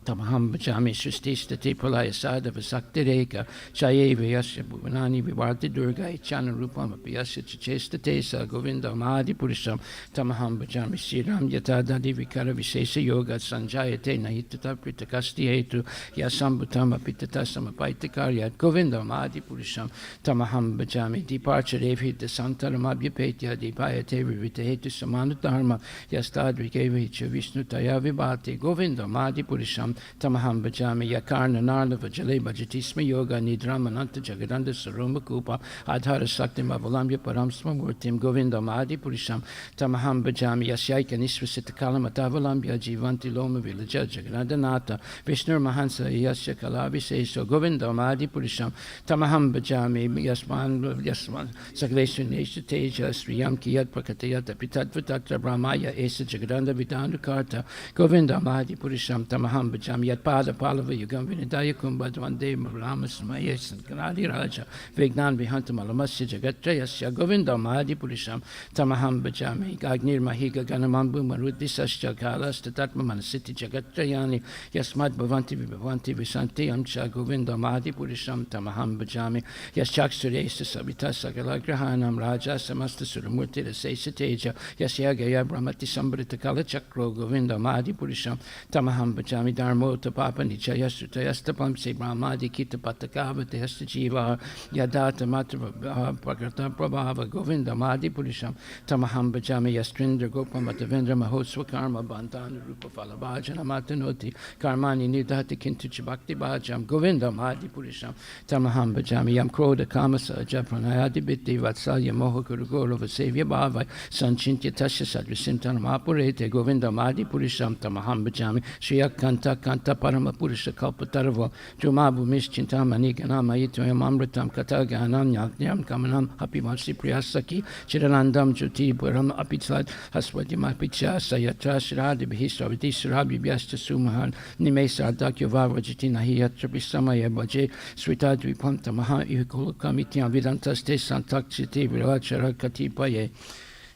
Tamaham Bhajami Srististati Pralaya Sada Vasaktireka Chayeva Yasya Bhuvanani Vivarti Durga Ichana Rupam Apiyasya Chachestate Sa Govinda Mahadi Purisham Tamaham Bhajami Sriram Yatadadi Vikara Visesa Yoga Sanjayate Nahitata Pritakasti Hetu Yasambhutama Pitata Samapaitikariat Govinda Mahadi Purisham Tamaham Bhajami Departure Devi Desantaramabhyapetya Dipayate Vivita Hetu Samanudharma Yastadrikeva Hicha Vishnu Taya Vibhati Govinda Mahadi Purisham Tamaham Bhajami Yakarna Narnava Jale Bhajatisma Yoga Nidramananta Jagadanda Saroma Kupa Adhara Sakti Mavalamya Paramsma Murtim Govinda Mahadi Purisham Tamaham Bhajami Yasyaika Nisvasita Kalamatavalamya Jivanti Loma Villaja Jagadanda Nata Vishnu Mahansa Yasya Kalavi Seso Govinda Mahadi Purisham Tamaham Bhajami Yasman Saklesu Nesha Teja Sriyam Kiyat Prakatayat Pitatvatatra Brahmaya Esa Jagadanda Vidandu Karta Govinda Mahadi Purisham Tamaham Bhajami Yat Pada Palava Yugam Vinidaya Kumbadvande Mavlamas Mayes and Ganadi Raja Vignan Vihanta Malamasya Jagatrayasya Govinda Mahadi Purisham Tamaham Bhajami Gagnir Mahiga Ganamambu Marudhi Sasya Kalas Tatatma Manasiti Jagatrayani Yasmad Bhavanti Vibhavanti Visanti Amcha Govinda Mahadi Purisham Tamaham Bhajami Yaschak Suresa Sabita Sagalagrahanam Raja Samasta Suramurti Rasesa Teja Yasya Gaya Brahmati Sambrita Kala Chakro Govinda Mahadi Purisham Tamaham Bhajami Dharmota Papa Nichaya Sutayastapam Se Brahmadi Kita Patakava Tehasta Jiva Yadata Matra Prakrata Prabhava Govinda Mahadi Purisham Tamaham Bhajami Yastrindra Gopa Matavendra Mahoswa Karma Bandhana Rupa Falabhajana Matanoti Karmani Nidhati Kintuchi Bhakti Bhajam Govinda Mahadi Purisham Tamaham Bhajami Yam Kroda Kamasa Japranayadi Bitti Vatsalya Moha Gurugoro Vasevya Bhavai Sanchintya Tasya Sadvisimtan Mahapurete Govinda Mahadi Purisham Tamaham Bhajami Shriya Kanta Kanta Parama Purusha Kalpatarava Jumabu Mischintamani Ganama Itoyam Amritam Kataganam Yam Kamanam Hapimansi Priyasaki Chiranandam Juti Puram Apitsad Haswadima Picha Sayatra Shiradi Bihisa Vidisarabi Vyasta Sumahan Nimesa Dakyavava Jitina Hiyatra Bisamaya Baje Sritadvi Panta Maha Ikulkamitiam Vidantas Te Santak Chiti Virachara Katipaye.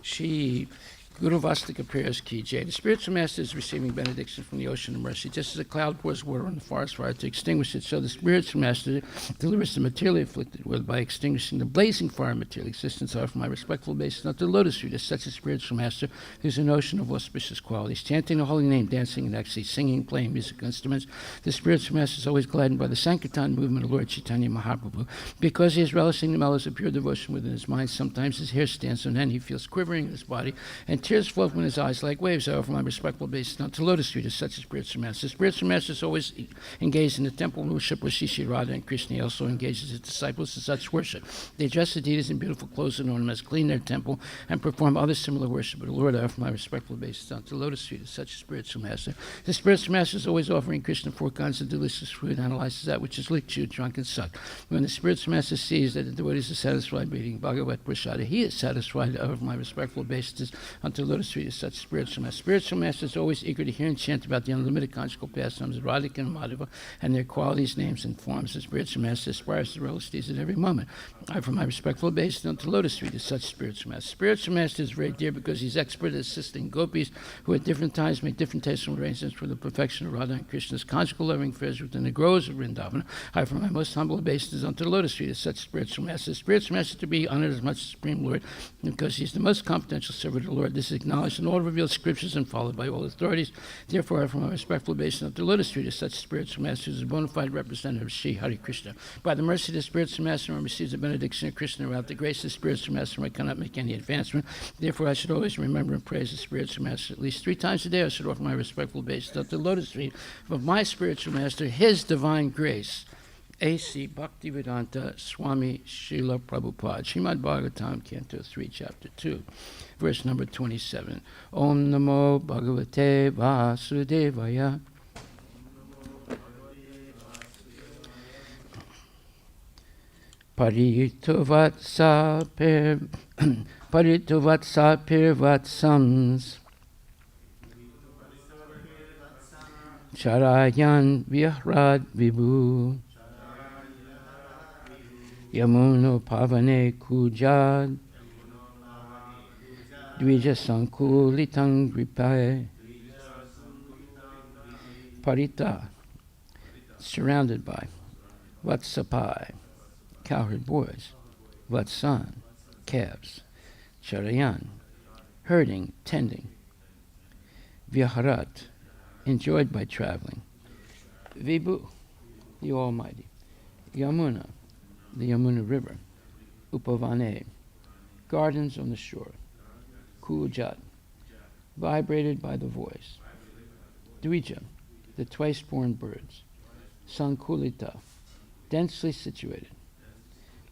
She Guru Vastika prayers Ki Jai. The spiritual master is receiving benediction from the ocean of mercy. Just as a cloud pours water on the forest fire to extinguish it, so the spiritual master delivers the materially afflicted world by extinguishing the blazing fire of material existence. Are from my respectful basis not the lotus feet as such a spiritual master who's an ocean of auspicious qualities, chanting the holy name, dancing and ecstasy, singing, playing musical instruments. The spiritual master is always gladdened by the Sankirtan movement of Lord Chaitanya Mahaprabhu. Because he is relishing the mellows of pure devotion within his mind, sometimes his hair stands on end, he feels quivering in his body, and tears flow from his eyes like waves. However, from my respectful basis, not to lotus feet as such a spiritual master. The spiritual master is always engaged in the temple worship where Shri Radha and Krishna. He also engages his disciples in such worship. They dress the deities in beautiful clothes and ornaments, clean their temple, and perform other similar worship. But the Lord, from my respectful basis, not to lotus feet as such a spiritual master. The spiritual master is always offering Krishna 4 kinds of delicious food, and analyzes that which is licked, chewed, drunk, and sucked. When the spiritual master sees that the devotees are satisfied by eating Bhagavad Prasada, he is satisfied. From my respectful basis, unto the lotus feet of such spiritual masters. Spiritual masters always eager to hear and chant about the unlimited conjugal pastimes of Radhika and Madhava and their qualities, names, and forms. The spiritual master aspires to relish these at every moment. I, from my respectful obeisance unto the lotus feet of such spiritual masters. Spiritual master is very dear because he's expert at assisting gopis who at different times make different tasteful arrangements for the perfection of Radha and Krishna's conjugal loving affairs within the groves of Vrindavana. I, from my most humble obeisance unto the lotus feet of such spiritual masters. Spiritual master to be honored as much as Supreme Lord because he's the most confidential servant of the Lord. This is acknowledged in all revealed scriptures and followed by all authorities. Therefore, I, from my respectful obeisance unto the lotus feet of such spiritual masters, is a bona fide representative of Sri Hare Krishna. By the mercy of the spiritual master, one receives the benediction of Krishna. Without the grace of the spiritual master, I cannot make any advancement. Therefore, I should always remember and praise the spiritual master. At least 3 times a day, I should offer my respectful obeisance unto the lotus feet of my spiritual master, his divine grace. A.C. Bhaktivedanta Swami Srila Prabhupada, Srimad Bhagavatam, Canto 3, Chapter 2, verse number 27. Om Namo Bhagavate Vasudevaya. Paritovatsa Pirvatsams Charayan Vihrad Vibhu Yamuno Pavane Kujad Dvija Sankulitang Gripae. Parita, surrounded by. Vatsapai, cowherd boys. Vatsan, calves. Charayan, herding, tending. Vyaharat, enjoyed by traveling. Vibhu, the Almighty. Yamuna, the Yamuna River. Upavane, gardens on the shore. Kujat, vibrated by the voice. Dvija, the twice-born birds. Sankulita, densely situated.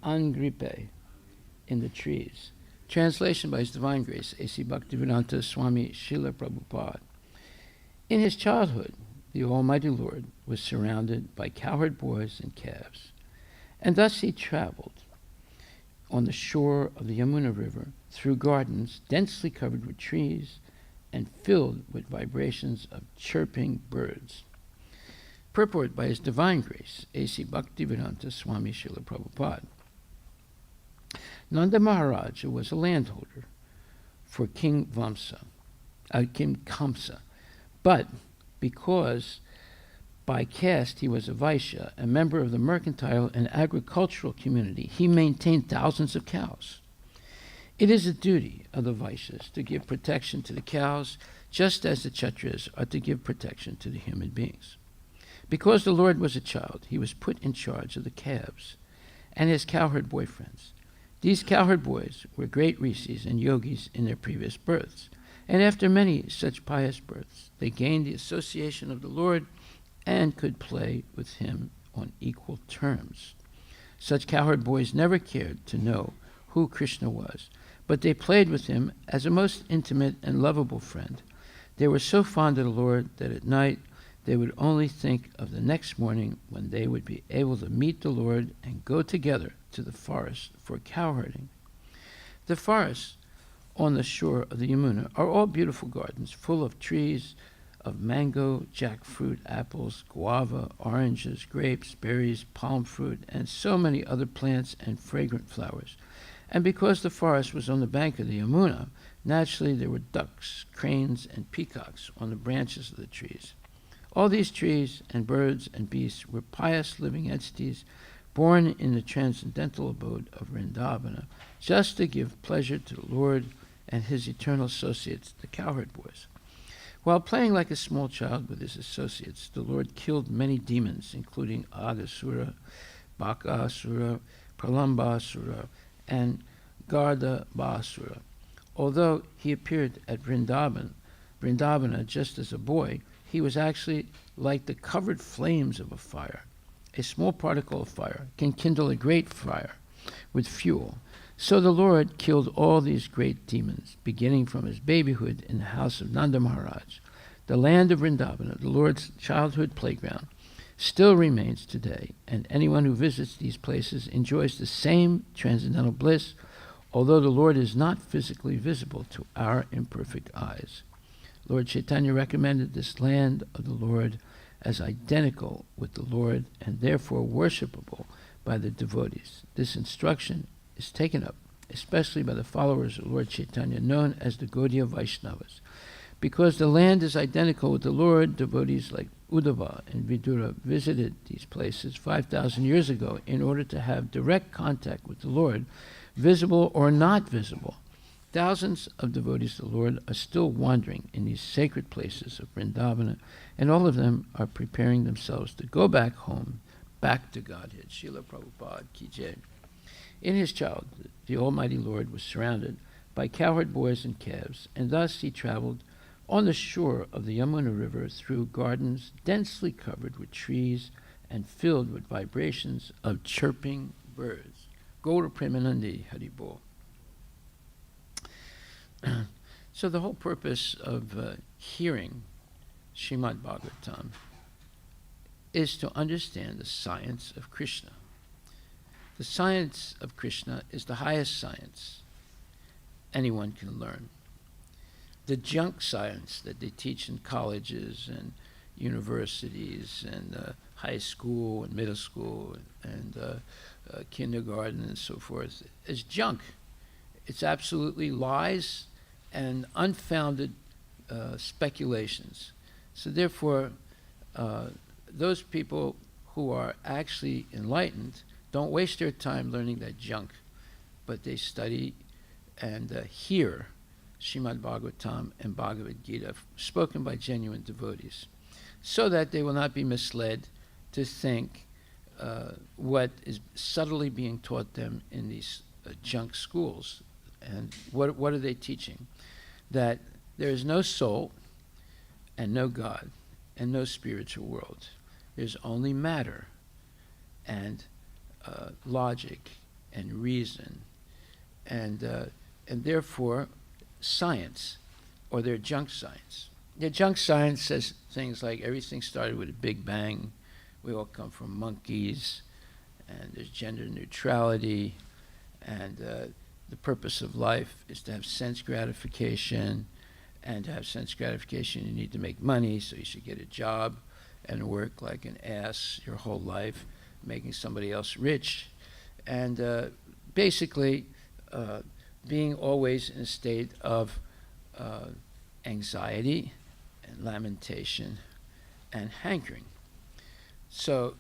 Angripe, in the trees. Translation by His Divine Grace, A.C. Bhaktivedanta Swami Srila Prabhupada. In his childhood, the Almighty Lord was surrounded by cowherd boys and calves, and thus he traveled on the shore of the Yamuna River through gardens densely covered with trees and filled with vibrations of chirping birds. Purport by His Divine Grace, A.C. Bhaktivedanta Swami Srila Prabhupada. Nanda Maharaj was a landholder for King Kamsa, but because by caste he was a Vaishya, a member of the mercantile and agricultural community, he maintained thousands of cows. It is the duty of the Vaishyas to give protection to the cows, just as the Kshatriyas are to give protection to the human beings. Because the Lord was a child, he was put in charge of the calves and his cowherd boyfriends. These cowherd boys were great rishis and yogis in their previous births, and after many such pious births, they gained the association of the Lord and could play with him on equal terms. Such cowherd boys never cared to know who Krishna was, but they played with him as a most intimate and lovable friend. They were so fond of the Lord that at night they would only think of the next morning when they would be able to meet the Lord and go together to the forest for cowherding. The forests on the shore of the Yamuna are all beautiful gardens full of trees of mango, jackfruit, apples, guava, oranges, grapes, berries, palm fruit, and so many other plants and fragrant flowers. And because the forest was on the bank of the Yamuna, naturally there were ducks, cranes, and peacocks on the branches of the trees. All these trees and birds and beasts were pious living entities born in the transcendental abode of Vrindavana, just to give pleasure to the Lord and his eternal associates, the cowherd boys. While playing like a small child with his associates, the Lord killed many demons, including Aghasura, Bakasura, Pralambasura, and Gardhabasura. Although he appeared at Vrindavana just as a boy, he was actually like the covered flames of a fire. A small particle of fire can kindle a great fire with fuel. So the Lord killed all these great demons, beginning from his babyhood in the house of Nanda Maharaj. The land of Vrindavana, the Lord's childhood playground, still remains today, and anyone who visits these places enjoys the same transcendental bliss, although the Lord is not physically visible to our imperfect eyes. Lord Chaitanya recommended this land of the Lord as identical with the Lord and therefore worshipable by the devotees. This instruction is taken up especially by the followers of Lord Chaitanya, known as the Gaudiya Vaishnavas. Because the land is identical with the Lord, devotees like Uddhava and Vidura visited these places 5,000 years ago in order to have direct contact with the Lord, visible or not visible. Thousands of devotees of the Lord are still wandering in these sacred places of Vrindavana, and all of them are preparing themselves to go back home, back to Godhead. Srila Prabhupada Ki Jai. In his childhood, the Almighty Lord was surrounded by cowherd boys and calves, and thus he traveled on the shore of the Yamuna River through gardens densely covered with trees and filled with vibrations of chirping birds. Gaura Premanandi Haribol. So the whole purpose of hearing Srimad Bhagavatam is to understand the science of Krishna. The science of Krishna is the highest science anyone can learn. The junk science that they teach in colleges and universities and high school and middle school and kindergarten and so forth is junk. It's absolutely lies and unfounded speculations. So therefore, those people who are actually enlightened don't waste their time learning that junk, but they study and hear Srimad Bhagavatam and Bhagavad Gita spoken by genuine devotees, so that they will not be misled to think what is subtly being taught them in these junk schools. And what are they teaching? That there is no soul and no God and no spiritual world. There's only matter and logic and reason and therefore science, or their junk science. Their junk science says things like everything started with a big bang, we all come from monkeys, and there's gender neutrality, and the purpose of life is to have sense gratification, and to have sense gratification you need to make money, so you should get a job and work like an ass your whole life, making somebody else rich, and basically being always in a state of anxiety and lamentation and hankering. So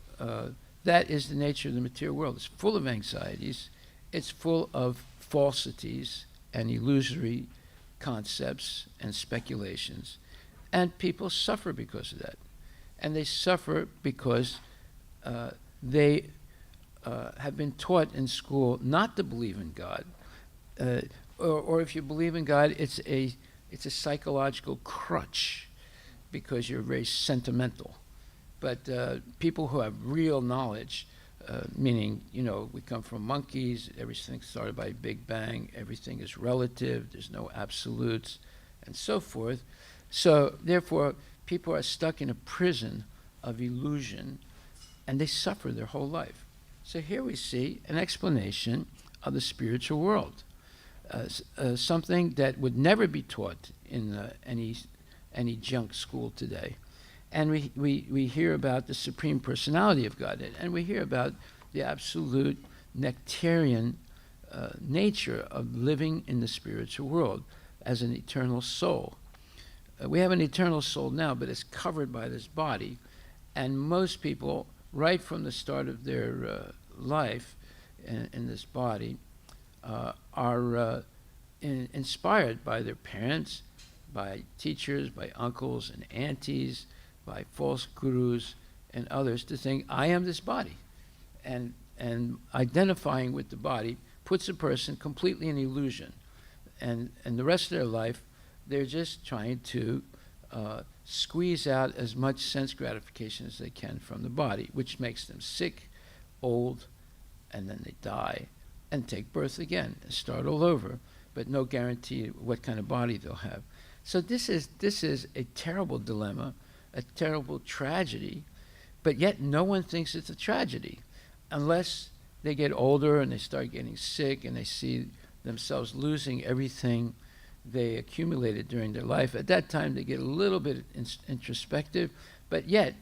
that is the nature of the material world. It's full of anxieties. It's full of falsities and illusory concepts and speculations. And people suffer because of that. And they suffer because they have been taught in school not to believe in God. Or if you believe in God, it's a psychological crutch because you're very sentimental. But people who have real knowledge, meaning, we come from monkeys, everything started by Big Bang, everything is relative, there's no absolutes, and so forth. So therefore, people are stuck in a prison of illusion, and they suffer their whole life. So here we see an explanation of the spiritual world. Something that would never be taught in any junk school today. And we hear about the Supreme Personality of Godhead, and we hear about the absolute nectarian nature of living in the spiritual world as an eternal soul. We have an eternal soul now, but it's covered by this body, and most people, right from the start of their life in this body, are inspired by their parents, by teachers, by uncles and aunties, by false gurus and others to think, I am this body. And identifying with the body puts a person completely in illusion. And the rest of their life, they're just trying to squeeze out as much sense gratification as they can from the body, which makes them sick, old, and then they die and take birth again and start all over, but no guarantee what kind of body they'll have. So this is a terrible dilemma, a terrible tragedy, but yet no one thinks it's a tragedy unless they get older and they start getting sick and they see themselves losing everything they accumulated during their life. At that time, they get a little bit introspective, but yet,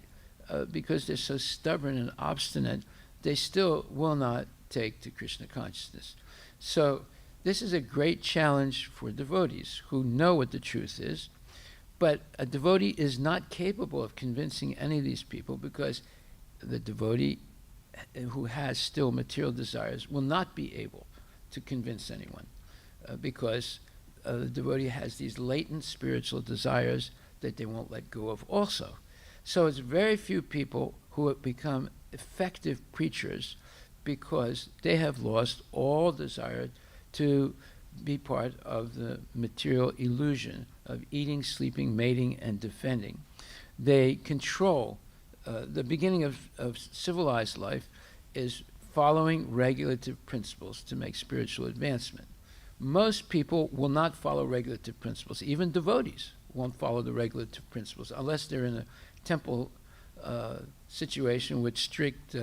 because they're so stubborn and obstinate, they still will not take to Krishna consciousness. So this is a great challenge for devotees who know what the truth is, but a devotee is not capable of convincing any of these people, because the devotee who has still material desires will not be able to convince anyone, because the devotee has these latent spiritual desires that they won't let go of also. So it's very few people who have become effective preachers because they have lost all desire to be part of the material illusion of eating, sleeping, mating, and defending. They control. The beginning of civilized life is following regulative principles to make spiritual advancement. Most people will not follow regulative principles. Even devotees won't follow the regulative principles unless they're in a temple situation with strict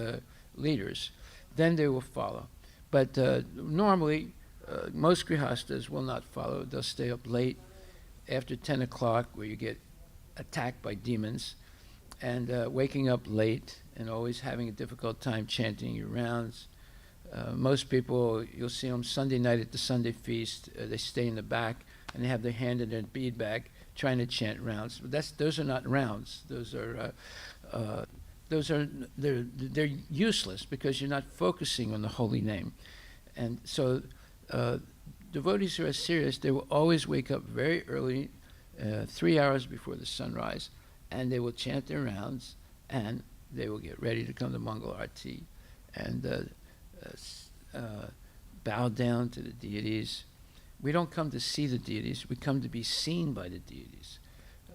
leaders. Then they will follow. But normally, most grihastas will not follow. They'll stay up late after 10 o'clock, where you get attacked by demons, and waking up late and always having a difficult time chanting your rounds. Most people, you'll see them Sunday night at the Sunday feast, they stay in the back and they have their hand in their bead bag trying to chant rounds. But those are not rounds. They're useless, because you're not focusing on the holy name. And so devotees who are serious, they will always wake up very early, 3 hours before the sunrise, and they will chant their rounds, and they will get ready to come to Mangala Aarti and bow down to the deities. We don't come to see the deities, we come to be seen by the deities.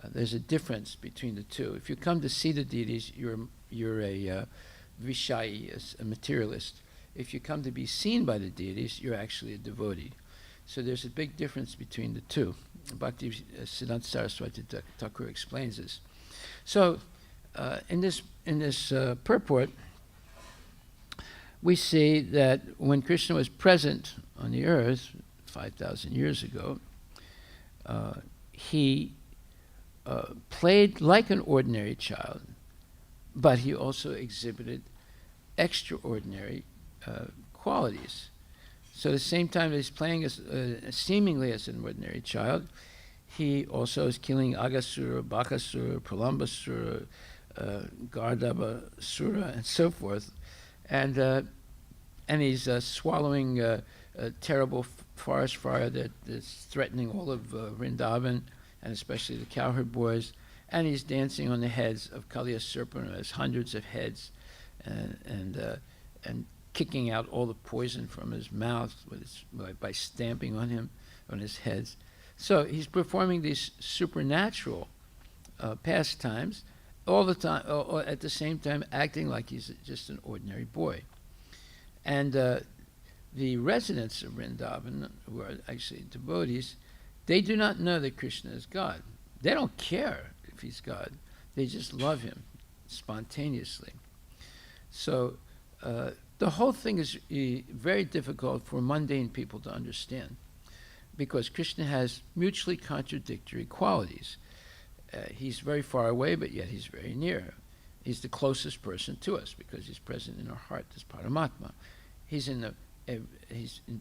There's a difference between the two. If you come to see the deities, you're a vishayi, a materialist. If you come to be seen by the deities, you're actually a devotee. So there's a big difference between the two. Bhakti Siddhanta Saraswati Thakur explains this. So in this purport, we see that when Krishna was present on the earth 5,000 years ago, he played like an ordinary child, but he also exhibited extraordinary qualities. So at the same time that he's playing as seemingly as an ordinary child, he also is killing Agasura, Bakasura, Pralambasura, Gardabasura, and so forth. And he's swallowing a terrible forest fire that is threatening all of Vrindavan, and especially the cowherd boys. And he's dancing on the heads of Kaliya serpent, who has hundreds of heads, and kicking out all the poison from his mouth by stamping on him, on his heads. So he's performing these supernatural pastimes all the time, at the same time acting like he's just an ordinary boy. And the residents of Vrindavan, who are actually devotees, they do not know that Krishna is God. They don't care if he's God. They just love him spontaneously. So the whole thing is very difficult for mundane people to understand, because Krishna has mutually contradictory qualities. He's very far away, but yet he's very near. He's the closest person to us because he's present in our heart as Paramatma. He's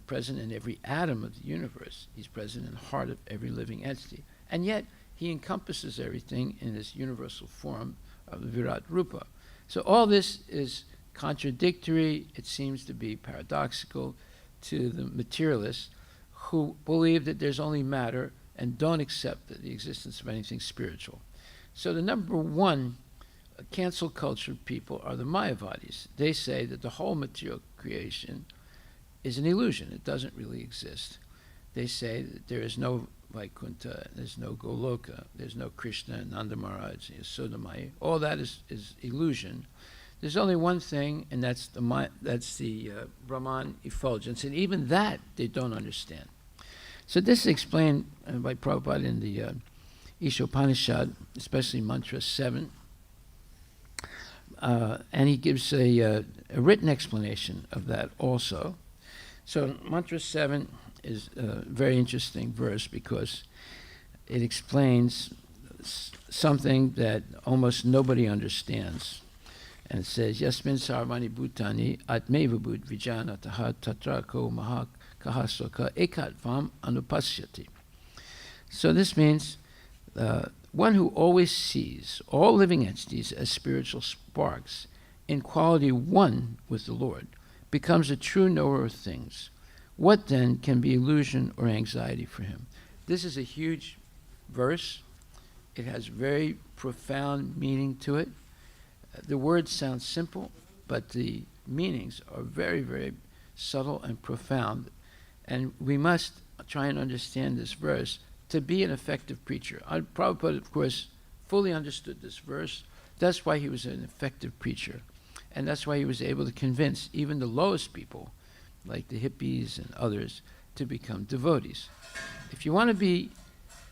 present in every atom of the universe. He's present in the heart of every living entity. And yet, he encompasses everything in this universal form of the Virat Rupa. So all this is contradictory, it seems to be paradoxical to the materialists who believe that there's only matter and don't accept the existence of anything spiritual. So the number one cancel culture people are the Mayavadis. They say that the whole material creation is an illusion. It doesn't really exist. They say that there is no Vaikuntha, there's no Goloka, there's no Krishna, Nanda Maharaj, Yasodamai. All that is illusion. There's only one thing, and that's the Brahman effulgence, and even that they don't understand. So this is explained by Prabhupada in the Ishopanishad, especially Mantra 7. And he gives a written explanation of that also. So Mantra 7 is a very interesting verse because it explains something that almost nobody understands. And it says, Yasmin sarvani bhutani atmeva bhut vijana taha tatrako mahak kahasoka ekat vam anupasyati. So this means one who always sees all living entities as spiritual sparks in quality one with the Lord becomes a true knower of things. What then can be illusion or anxiety for him? This is a huge verse. It has very profound meaning to it. The words sound simple, but the meanings are very, very subtle and profound. And we must try and understand this verse to be an effective preacher. Prabhupada, of course, fully understood this verse. That's why he was an effective preacher. And that's why he was able to convince even the lowest people, like the hippies and others, to become devotees. If you want to be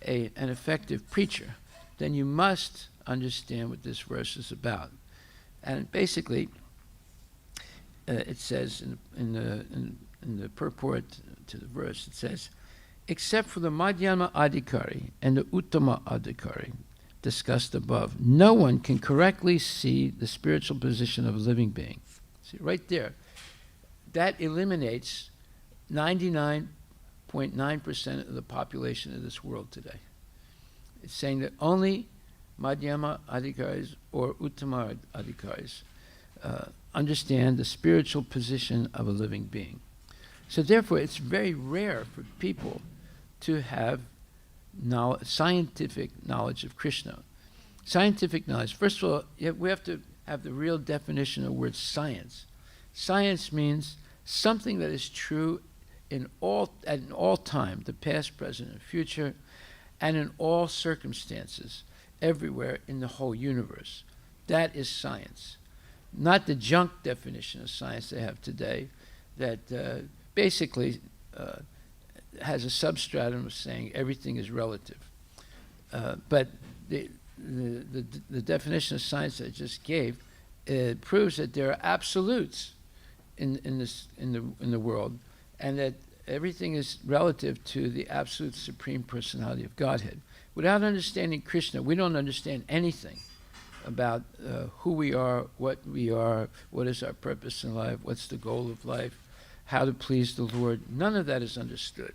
an effective preacher, then you must understand what this verse is about. And basically, it says in the purport to the verse, it says, except for the Madhyama Adhikari and the Uttama Adhikari discussed above, no one can correctly see the spiritual position of a living being. See, right there, that eliminates 99.9% of the population of this world today. It's saying that only Madhyama Adhikaris or Uttama Adhikaris understand the spiritual position of a living being. So therefore, it's very rare for people to have scientific knowledge of Krishna. Scientific knowledge, first of all, we have to have the real definition of the word science. Science means something that is true at all time, the past, present, and future, and in all circumstances, everywhere in the whole universe. That is science. Not the junk definition of science they have today that basically has a substratum of saying everything is relative. But the definition of science that I just gave proves that there are absolutes in the world, and that everything is relative to the absolute supreme personality of Godhead. Without understanding Krishna, we don't understand anything about who we are, what is our purpose in life, what's the goal of life, how to please the Lord. None of that is understood.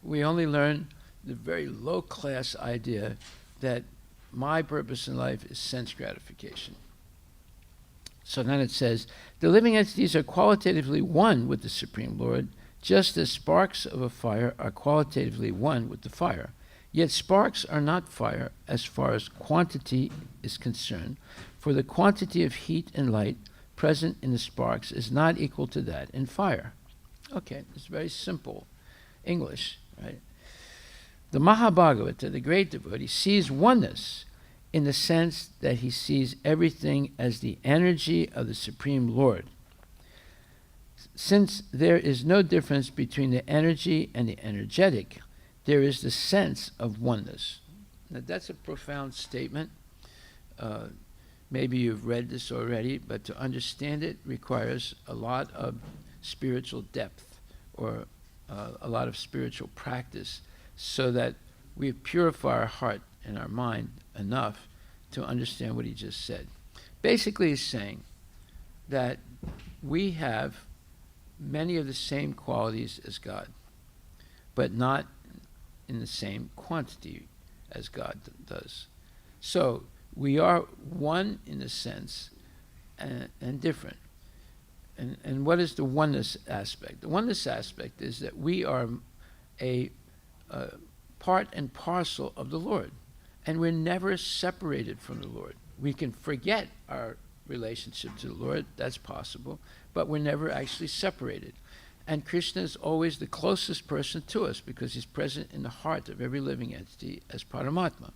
We only learn the very low-class idea that my purpose in life is sense gratification. So then it says, the living entities are qualitatively one with the Supreme Lord, just as sparks of a fire are qualitatively one with the fire. Yet sparks are not fire as far as quantity is concerned, for the quantity of heat and light present in the sparks is not equal to that in fire. Okay, it's very simple English, right? The Mahabhagavata, the great devotee, sees oneness in the sense that he sees everything as the energy of the Supreme Lord. Since there is no difference between the energy and the energetic, there is the sense of oneness. Now that's a profound statement. Maybe you've read this already, but to understand it requires a lot of spiritual depth or a lot of spiritual practice, so that we purify our heart and our mind enough to understand what he just said. Basically, he's saying that we have many of the same qualities as God, but not in the same quantity as God does. So we are one in a sense and different. And what is the oneness aspect? The oneness aspect is that we are a part and parcel of the Lord, and we're never separated from the Lord. We can forget our relationship to the Lord, that's possible, but we're never actually separated. And Krishna is always the closest person to us because he's present in the heart of every living entity as Paramatma.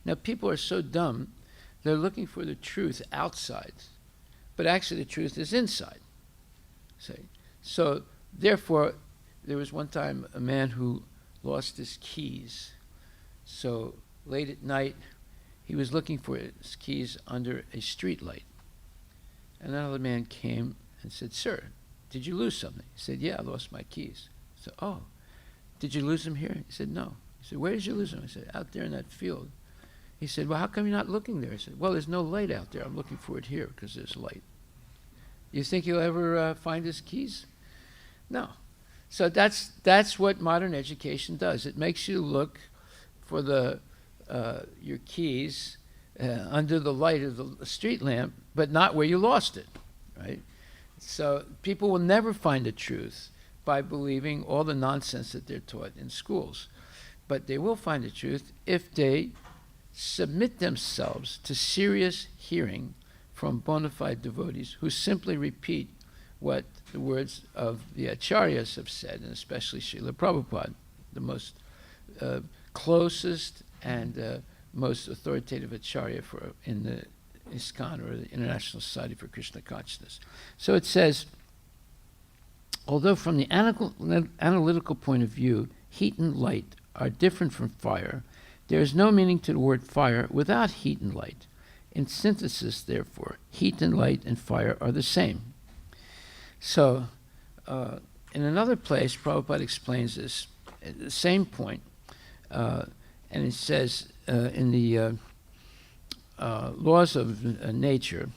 Now, people are so dumb, they're looking for the truth outside, but actually the truth is inside. See? So, therefore, there was one time a man who lost his keys. So, late at night, he was looking for his keys under a street light. And another man came and said, "Sir, did you lose something?" He said, "Yeah, I lost my keys." So, "Oh, did you lose him here? He said, no. He said, where did you lose him? I said, out there in that field. He said, well, how come you're not looking there? I said, well, there's no light out there. I'm looking for it here because there's light. You think you'll ever find his keys? No. So that's what modern education does. It makes you look for your keys under the light of the street lamp, but not where you lost it, right? So people will never find the truth by believing all the nonsense that they're taught in schools. But they will find the truth if they submit themselves to serious hearing from bona fide devotees who simply repeat what the words of the acharyas have said, and especially Srila Prabhupada, the most closest and most authoritative acharya in the ISKCON, or the International Society for Krishna Consciousness. So it says, although from the analytical point of view, heat and light are different from fire, there is no meaning to the word fire without heat and light. In synthesis, therefore, heat and light and fire are the same. So, in another place, Prabhupada explains this, the same point, and it says in the Laws of Nature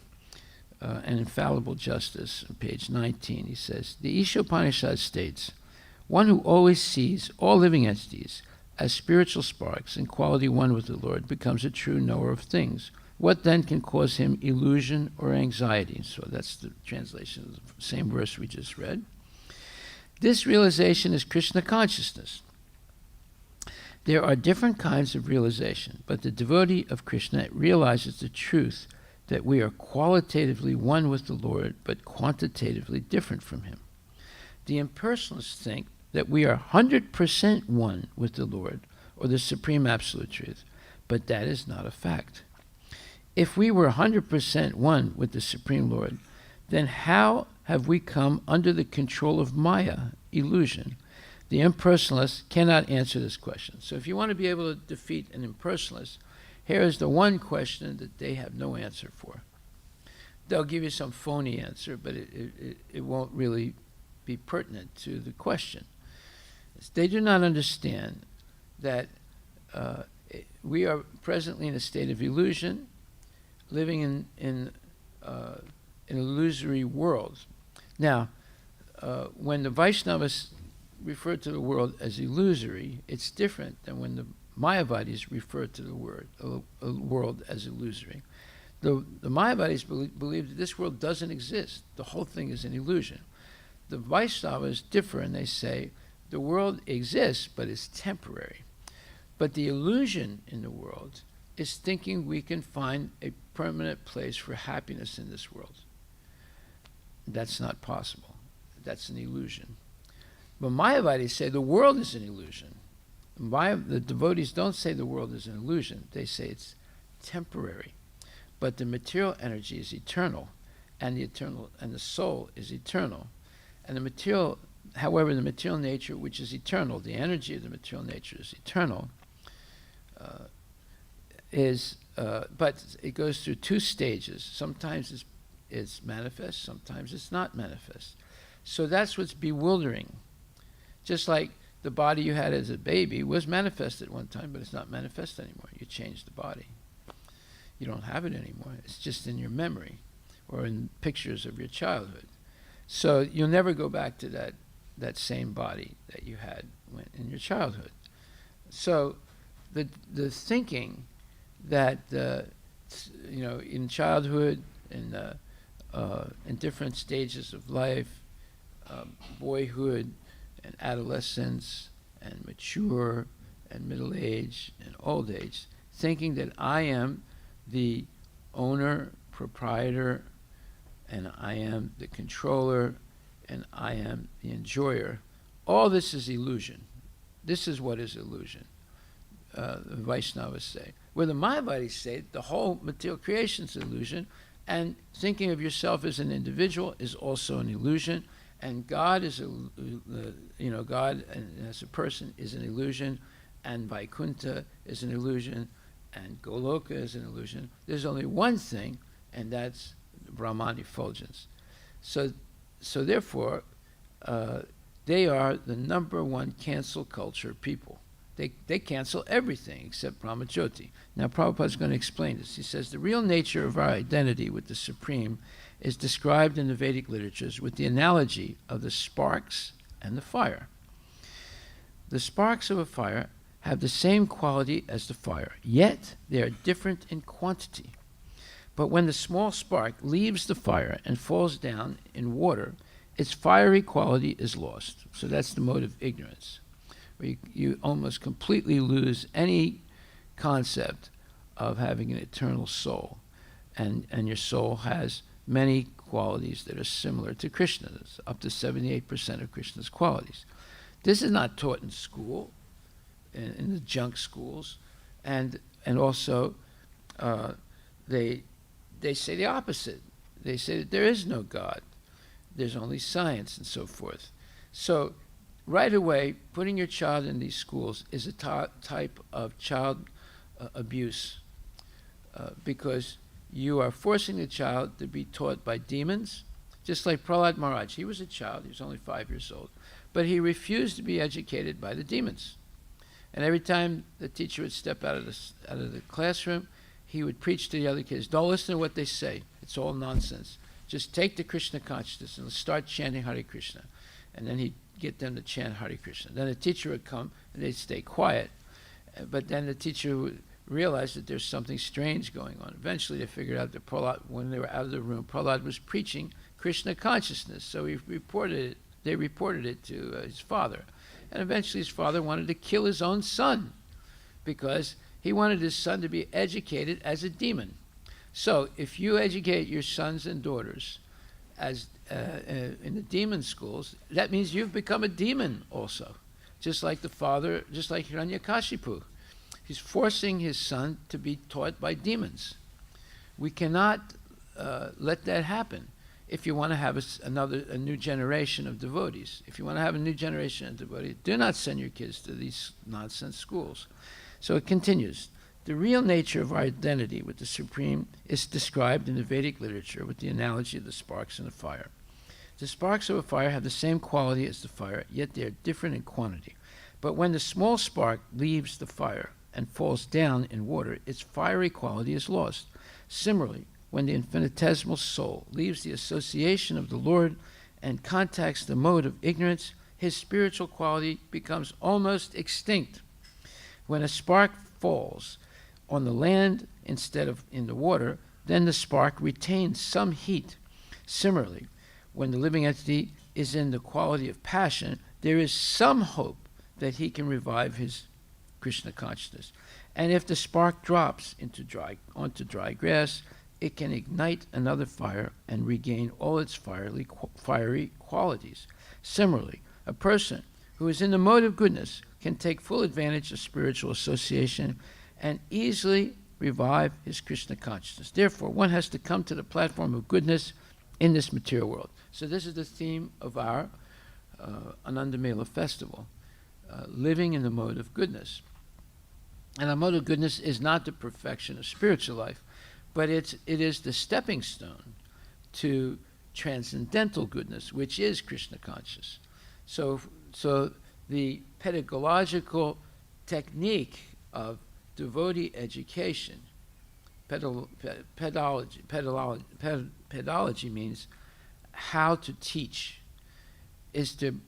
and Infallible Justice, on page 19, he says, the Ishopanishad states, one who always sees all living entities as spiritual sparks in quality one with the Lord becomes a true knower of things. What then can cause him illusion or anxiety? So that's the translation of the same verse we just read. This realization is Krishna consciousness. There are different kinds of realization, but the devotee of Krishna realizes the truth that we are qualitatively one with the Lord, but quantitatively different from him. The impersonalists think that we are 100% one with the Lord, or the Supreme Absolute Truth, but that is not a fact. If we were 100% one with the Supreme Lord, then how have we come under the control of Maya, illusion? The impersonalists cannot answer this question. So if you want to be able to defeat an impersonalist, here is the one question that they have no answer for. They'll give you some phony answer, but it won't really be pertinent to the question. They do not understand that we are presently in a state of illusion, living in an illusory world. Now, when the Vaishnavas refer to the world as illusory, it's different than when the Mayavadis refer to the world as illusory. The Mayavadis believe that this world doesn't exist. The whole thing is an illusion. The Vaishnavas differ, and they say the world exists, but it's temporary. But the illusion in the world is thinking we can find a permanent place for happiness in this world. That's not possible. That's an illusion. But Mayavadis say the world is an illusion. The devotees don't say the world is an illusion. They say it's temporary. But the material energy is eternal, and the soul is eternal. And the material, however, the material nature, which is eternal, the energy of the material nature is eternal, but it goes through two stages. Sometimes it's manifest, sometimes it's not manifest. So that's what's bewildering. Just like the body you had as a baby was manifest at one time, but it's not manifest anymore. You changed the body. You don't have it anymore. It's just in your memory or in pictures of your childhood. So you'll never go back to that same body that you had in your childhood. So the thinking that in childhood, in different stages of life, boyhood and adolescence and mature and middle age and old age, thinking that I am the owner, proprietor, and I am the controller, and I am the enjoyer. All this is illusion. This is what is illusion, the Vaishnavas say. Where the Mayavadis say the whole material creation is illusion, and thinking of yourself as an individual is also an illusion, and God is God as a person is an illusion, and Vaikuntha is an illusion, and Goloka is an illusion. There's only one thing, and that's Brahman effulgence. So therefore, They are the number one cancel culture people. They cancel everything except Brahmajyoti. Now, Prabhupada is going to explain this. He says, the real nature of our identity with the Supreme is described in the Vedic literatures with the analogy of the sparks and the fire. The sparks of a fire have the same quality as the fire, yet they are different in quantity. But when the small spark leaves the fire and falls down in water, its fiery quality is lost. So that's the mode of ignorance, where you almost completely lose any concept of having an eternal soul. And your soul has many qualities that are similar to Krishna's, up to 78% of Krishna's qualities. This is not taught in school, in the junk schools, and also they say the opposite. They say that there is no God. There's only science and so forth. So right away, putting your child in these schools is a type of child abuse because you are forcing the child to be taught by demons, just like Prahlad Maharaj. He was a child, he was only 5 years old, but he refused to be educated by the demons. And every time the teacher would step out of the classroom, he would preach to the other kids, don't listen to what they say, it's all nonsense. Just take the Krishna consciousness and start chanting Hare Krishna. And then he'd get them to chant Hare Krishna. Then the teacher would come and they'd stay quiet. But then the teacher would realize that there's something strange going on. Eventually they figured out that Prahlad, when they were out of the room, Prahlad was preaching Krishna consciousness. So they reported it to his father. And eventually his father wanted to kill his own son because he wanted his son to be educated as a demon. So if you educate your sons and daughters as in the demon schools, that means you've become a demon also. Just like the father, just like Hiranyakashipu. He's forcing his son to be taught by demons. We cannot let that happen if you want to have a new generation of devotees. If you want to have a new generation of devotees, do not send your kids to these nonsense schools. So it continues. The real nature of our identity with the Supreme is described in the Vedic literature with the analogy of the sparks in a fire. The sparks of a fire have the same quality as the fire, yet they are different in quantity. But when the small spark leaves the fire and falls down in water, its fiery quality is lost. Similarly, when the infinitesimal soul leaves the association of the Lord and contacts the mode of ignorance, his spiritual quality becomes almost extinct. When a spark falls on the land instead of in the water, then the spark retains some heat. Similarly, when the living entity is in the quality of passion, there is some hope that he can revive his Krishna consciousness. And if the spark drops onto dry grass, it can ignite another fire and regain all its fiery qualities. Similarly, a person who is in the mode of goodness can take full advantage of spiritual association and easily revive his Krishna consciousness. Therefore, one has to come to the platform of goodness in this material world. So this is the theme of our Ananda Mela festival, living in the mode of goodness. And the mode of goodness is not the perfection of spiritual life, but it is the stepping stone to transcendental goodness, which is Krishna conscious. So the pedagogical technique of devotee education, pedology means how to teach, is to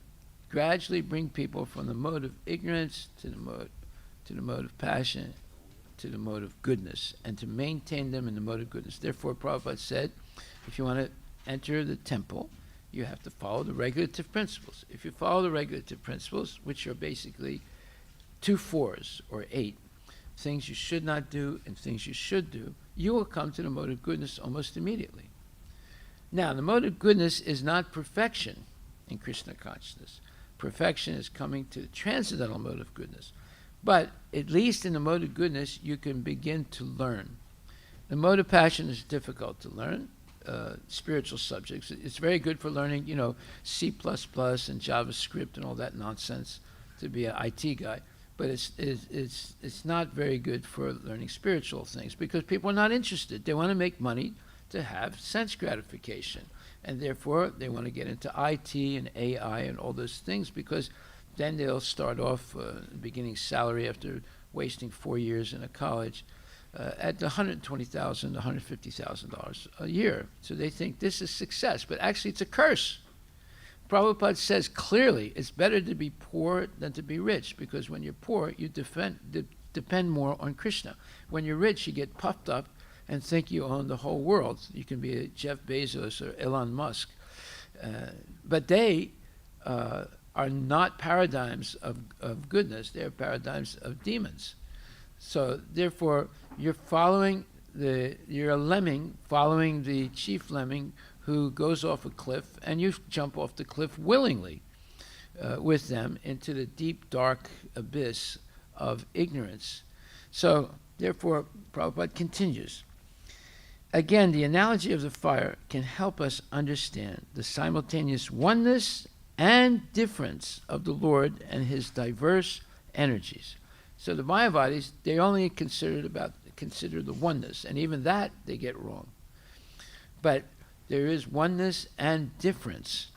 gradually bring people from the mode of ignorance to the mode of passion, to the mode of goodness, and to maintain them in the mode of goodness. Therefore, Prabhupada said, if you want to enter the temple, you have to follow the regulative principles. If you follow the regulative principles, which are basically 2 4s or 8, things you should not do and things you should do, you will come to the mode of goodness almost immediately. Now, the mode of goodness is not perfection in Krishna consciousness. Perfection is coming to the transcendental mode of goodness. But at least in the mode of goodness, you can begin to learn. The mode of passion is difficult to learn, spiritual subjects. It's very good for learning, C++ and JavaScript and all that nonsense to be an IT guy. But it's not very good for learning spiritual things because people are not interested. They want to make money to have sense gratification. And therefore, they want to get into IT and AI and all those things, because then they'll start off beginning salary after wasting 4 years in a college at $120,000, $150,000 a year. So they think this is success, but actually it's a curse. Prabhupada says clearly it's better to be poor than to be rich, because when you're poor, you depend more on Krishna. When you're rich, you get puffed up and think you own the whole world. You can be a Jeff Bezos or Elon Musk. But they are not paradigms of goodness. They're paradigms of demons. So therefore, you're a lemming following the chief lemming who goes off a cliff, and you jump off the cliff willingly with them into the deep, dark abyss of ignorance. So therefore, Prabhupada continues. Again, the analogy of the fire can help us understand the simultaneous oneness and difference of the Lord and his diverse energies. So the Mayavadis, they only consider the oneness, and even that they get wrong. But there is oneness and difference.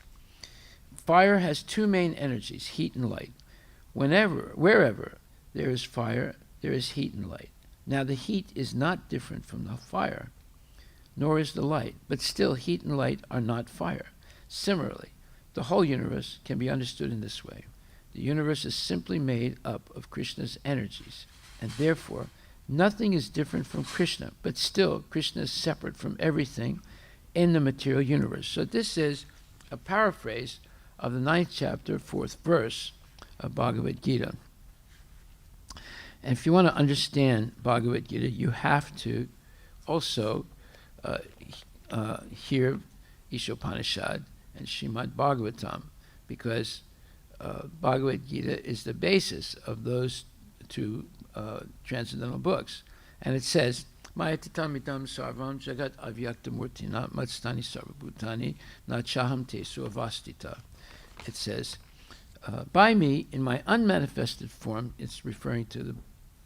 Fire has two main energies, heat and light. Wherever there is fire, there is heat and light. Now the heat is not different from the fire, nor is the light, but still heat and light are not fire. Similarly, the whole universe can be understood in this way. The universe is simply made up of Krishna's energies, and therefore nothing is different from Krishna, but still Krishna is separate from everything in the material universe. So this is a paraphrase of the 9th chapter, 4th verse of Bhagavad Gita. And if you want to understand Bhagavad Gita, you have to also hear Ishopanishad and Srimad Bhagavatam, because Bhagavad Gita is the basis of those two transcendental books. And it says, Mayatitamidam sarvam jagat avyaktamurtina matstani sarvabhutani nachaham tesu avastita. It says, by me, in my unmanifested form, it's referring to the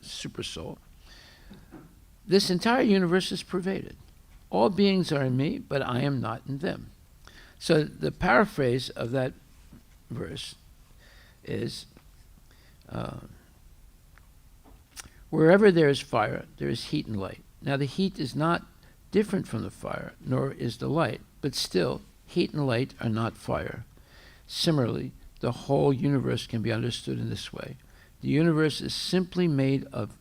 Supersoul, this entire universe is pervaded. All beings are in me, but I am not in them. So the paraphrase of that verse is, wherever there is fire, there is heat and light. Now the heat is not different from the fire, nor is the light, but still heat and light are not fire. Similarly, the whole universe can be understood in this way. The universe is simply made up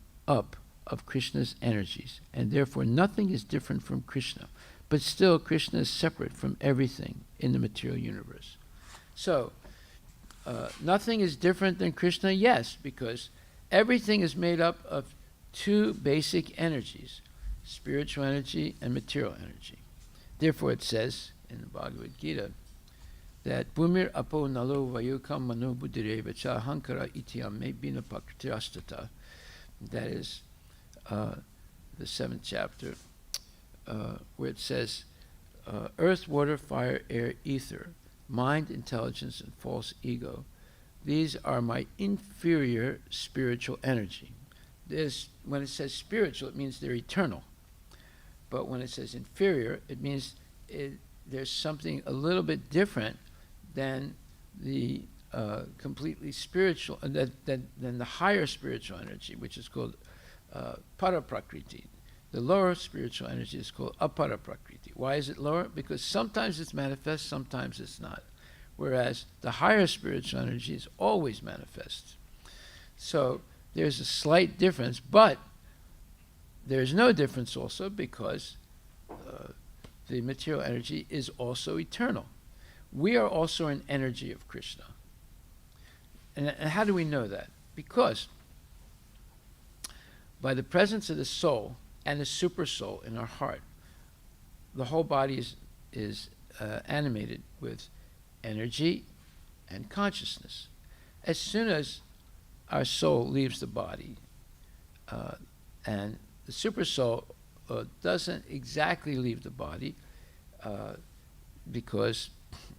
of Krishna's energies, and therefore nothing is different from Krishna, but still Krishna is separate from everything in the material universe. So, nothing is different than Krishna, yes, because everything is made up of two basic energies, spiritual energy and material energy. Therefore it says in the Bhagavad Gita that Bhumir apo nalo vayukam mano buddhireva cha hankara ityam me bina pakritirastata. That is the 7th chapter, where it says, earth, water, fire, air, ether, mind, intelligence, and false ego. These are my inferior spiritual energy. When it says spiritual, it means they're eternal. But when it says inferior, it means there's something a little bit different than the completely spiritual, than the higher spiritual energy, which is called Paraprakriti. The lower spiritual energy is called Aparaprakriti. Why is it lower? Because sometimes it's manifest, sometimes it's not. Whereas the higher spiritual energy is always manifest. So there's a slight difference, but there's no difference also because the material energy is also eternal. We are also an energy of Krishna. And how do we know that? Because by the presence of the soul and the super soul in our heart, the whole body is animated with energy and consciousness. As soon as our soul leaves the body, and the super soul doesn't exactly leave the body, because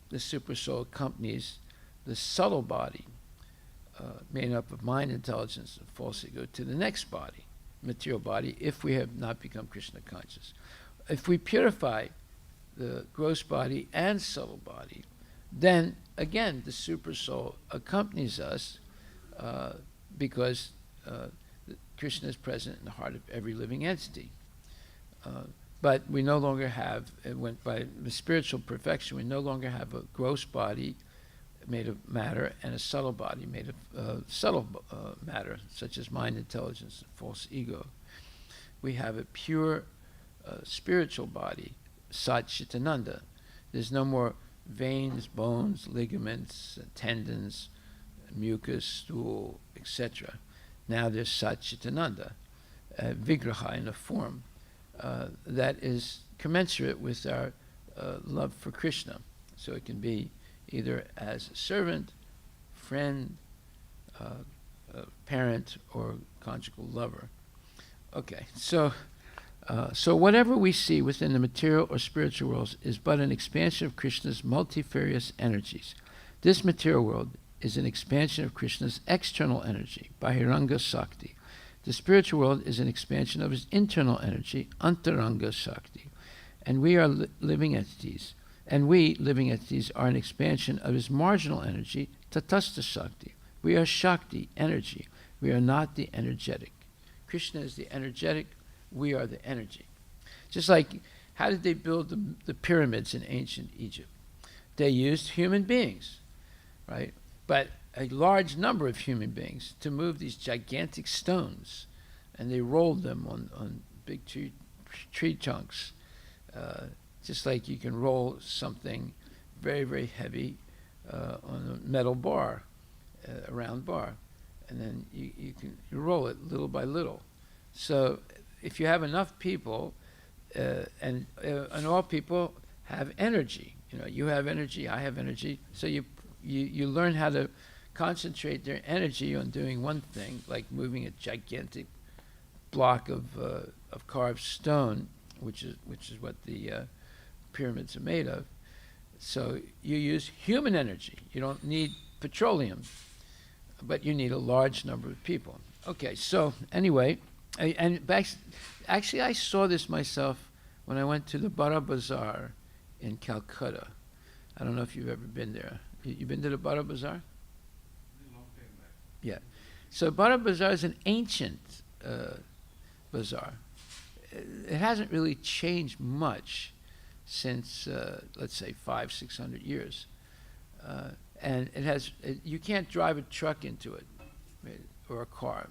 the super soul accompanies the subtle body, made up of mind, intelligence, and false ego, to the next body, material body, if we have not become Krishna conscious. If we purify the gross body and subtle body, then again the super soul accompanies us because Krishna is present in the heart of every living entity. But we no longer have, by the spiritual perfection, we no longer have a gross body made of matter and a subtle body made of subtle matter, such as mind, intelligence, and false ego. We have a pure spiritual body, Sat Chitananda. There's no more veins, bones, ligaments, tendons, mucus, stool, etc. Now there's Sat Chitananda, Vigraha, in a form that is commensurate with our love for Krishna. So it can be either as a servant, friend, parent, or conjugal lover. Okay, so whatever we see within the material or spiritual worlds is but an expansion of Krishna's multifarious energies. This material world is an expansion of Krishna's external energy, Bahiranga Sakti. The spiritual world is an expansion of his internal energy, Antaranga Sakti. And we are living entities. And we, living entities, are an expansion of his marginal energy, Tatastha Sakti. We are Shakti, energy. We are not the energetic. Krishna is the energetic. We are the energy. Just like, how did they build the pyramids in ancient Egypt? They used human beings, right? But a large number of human beings to move these gigantic stones, and they rolled them on big tree trunks, just like you can roll something very, very heavy on a metal bar, a round bar, and then you roll it little by little. So if you have enough people, and all people have energy, you have energy, I have energy, so you learn how to concentrate their energy on doing one thing, like moving a gigantic block of carved stone, which is what the pyramids are made of. So you use human energy. You don't need petroleum, but you need a large number of people. Okay, so anyway, actually I saw this myself when I went to the Bara Bazaar in Calcutta. I don't know if you've ever been there. You been to the Bara Bazaar? Yeah. So Bara Bazaar is an ancient bazaar. It hasn't really changed much since, let's say, 500-600 years. And you can't drive a truck into it, or a car,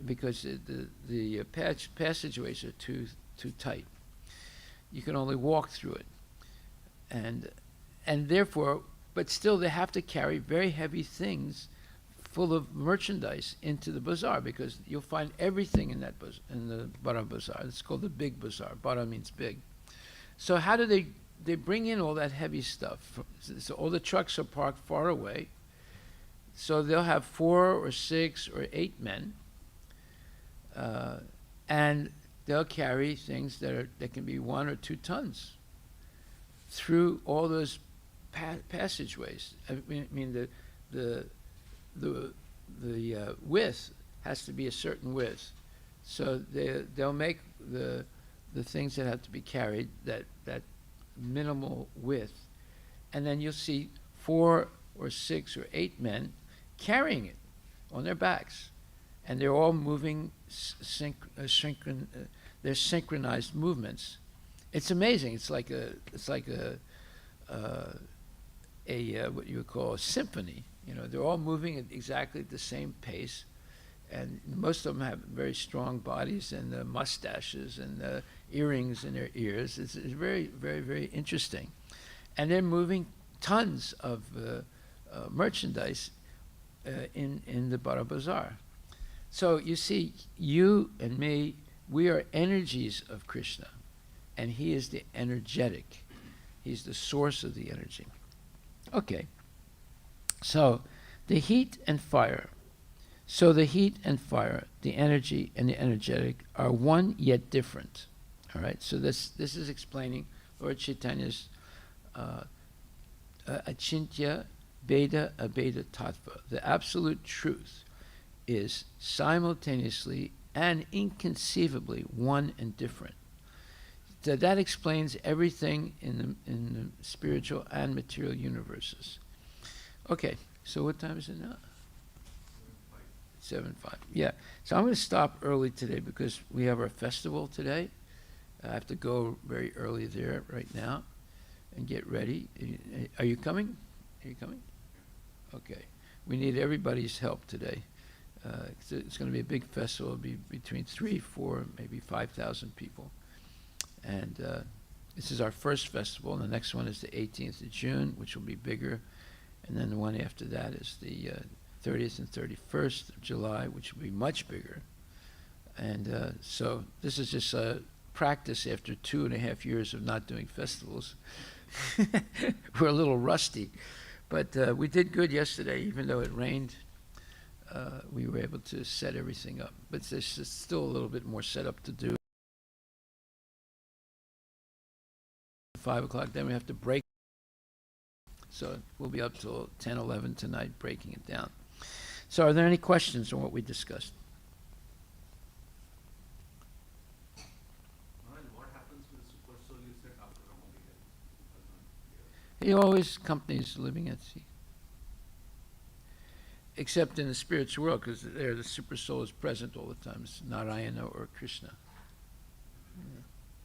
because the passageways are too tight. You can only walk through it. And therefore, but still they have to carry very heavy things full of merchandise into the bazaar, because you'll find everything in the Bara Bazaar. It's called the big bazaar. Bara means big. So how do they bring in all that heavy stuff? So all the trucks are parked far away. So they'll have 4 or 6 or 8 men, and they'll carry things that can be 1 or 2 tons through all those passageways. I mean, the width has to be a certain width, so they'll make the things that have to be carried that minimal width, and then you'll see 4 or 6 or 8 men carrying it on their backs, and they're all moving they're synchronized movements. It's amazing. It's like a what you would call a symphony. They're all moving at exactly the same pace, and most of them have very strong bodies and mustaches and earrings in their ears. It's very, very, very interesting, and they're moving tons of merchandise in the Bara Bazaar. So you see, you and me, we are energies of Krishna, and he is the energetic. He's the source of the energy. Okay. So the heat and fire. So the heat and fire, the energy and the energetic, are one yet different. All right. So this is explaining Lord Chaitanya's Achintya Beda Abeda Tattva. The absolute truth is simultaneously and inconceivably one and different. that explains everything in the spiritual and material universes. Okay, so what time is it now? 7:05. Yeah. So I'm going to stop early today because we have our festival today. I have to go very early there right now and get ready. Are you coming? Are you coming? Okay. We need everybody's help today. It's going to be a big festival. It'll be between 3, 4, maybe 5,000 people. And this is our first festival. And the next one is the 18th of June, which will be bigger. And then the one after that is the 30th and 31st of July, which will be much bigger. And so this is just a practice after 2.5 years of not doing festivals. We're a little rusty. But we did good yesterday, even though it rained. We were able to set everything up. But there's still a little bit more setup to do. 5 o'clock, then we have to break. So we'll be up till 10, 11 tonight, breaking it down. So are there any questions on what we discussed? What happens with the super soul you said after a holy day? He always accompanies living at sea. Except in the spiritual world, because there the super soul is present all the time. It's Narayana or Krishna.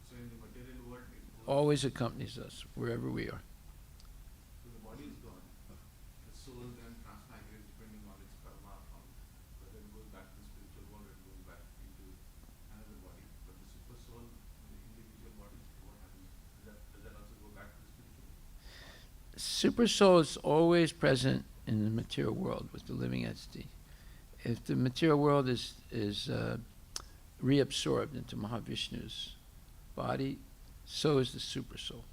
So in the material world, it goes, Always accompanies us, wherever we are. so the body is gone. The soul then transmigrates depending on its karma from whether it goes back to the spiritual world or it goes back into another body. But the super soul in the individual body, what happens? Does that also go back to the spiritual world? Super soul is always present in the material world with the living entity. If the material world is reabsorbed into Mahavishnu's body, so is the super soul.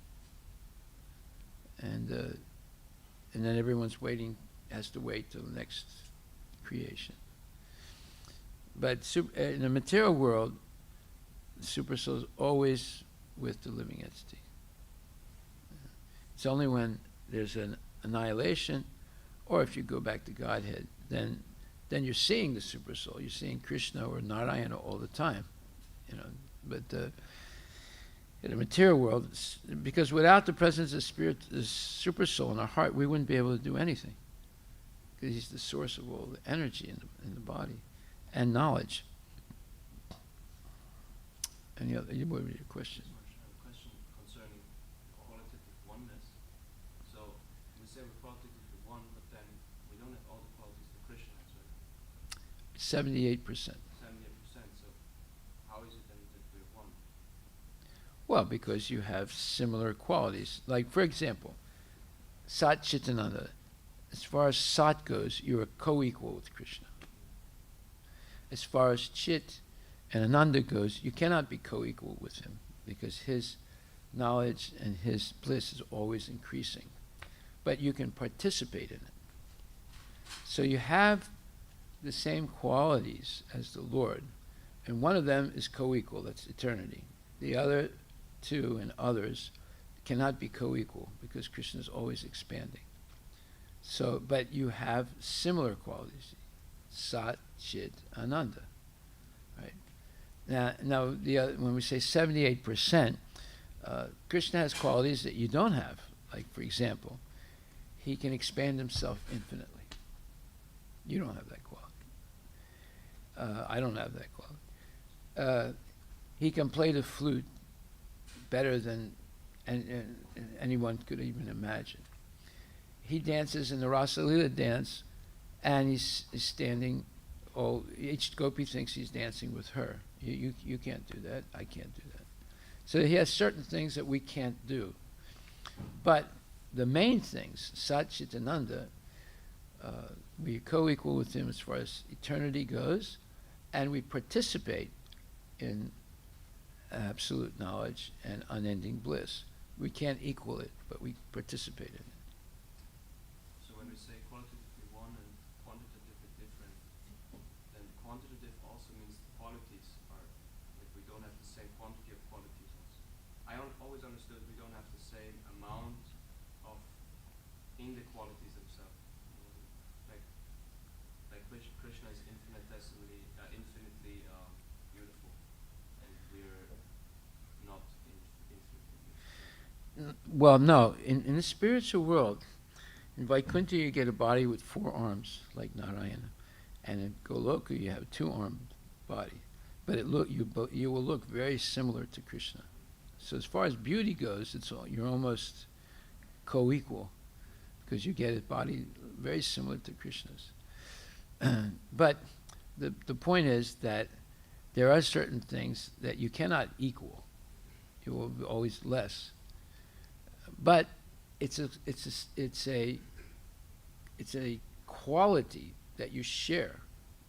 And then everyone's has to wait till the next creation. But in the material world, the super soul is always with the living entity. It's only when there's an annihilation, or if you go back to Godhead, then you're seeing the super soul. You're seeing Krishna or Narayana all the time, But in the material world, because without the presence of spirit, the super soul in our heart, we wouldn't be able to do anything. Because he's the source of all the energy in the body and knowledge. Any other? What was your question? I have a question concerning qualitative oneness. So we say we're qualitatively one, but then we don't have all the qualities that Krishna has, right? 78%. 78%. So how is it then that we're one? Well, because you have similar qualities. Like, for example, Sat Chitananda. As far as Sat goes, you're a co-equal with Krishna. As far as Chit and Ananda goes, you cannot be co-equal with him because his knowledge and his bliss is always increasing. But you can participate in it. So you have the same qualities as the Lord, and one of them is co-equal, that's eternity. The other two and others cannot be co-equal because Krishna is always expanding. So, but you have similar qualities, Sat, Chit, Ananda, right? Now when we say 78%, Krishna has qualities that you don't have. Like, for example, he can expand himself infinitely. You don't have that quality. I don't have that quality. He can play the flute better than anyone could even imagine. He dances in the Rasa Lila dance, and he's standing. Each gopi thinks he's dancing with her. You can't do that. I can't do that. So he has certain things that we can't do. But the main things, Sat Chitananda, we co-equal with him as far as eternity goes, and we participate in absolute knowledge and unending bliss. We can't equal it, but we participate in it. So when we say qualitatively one and quantitatively different, then quantitative also means the qualities are, like we don't have the same quantity of qualities also. I always understood we don't have the same amount of in the qualities themselves. Like Krishna is infinitely beautiful, and we're not Well, no. In the spiritual world, in Vaikuntha you get a body with 4 arms, like Narayana. And in Goloka you have a 2-armed body. But you will look very similar to Krishna. So as far as beauty goes, you're almost co-equal, because you get a body very similar to Krishna's. But the point is that there are certain things that you cannot equal. You will be always less. But it's a quality that you share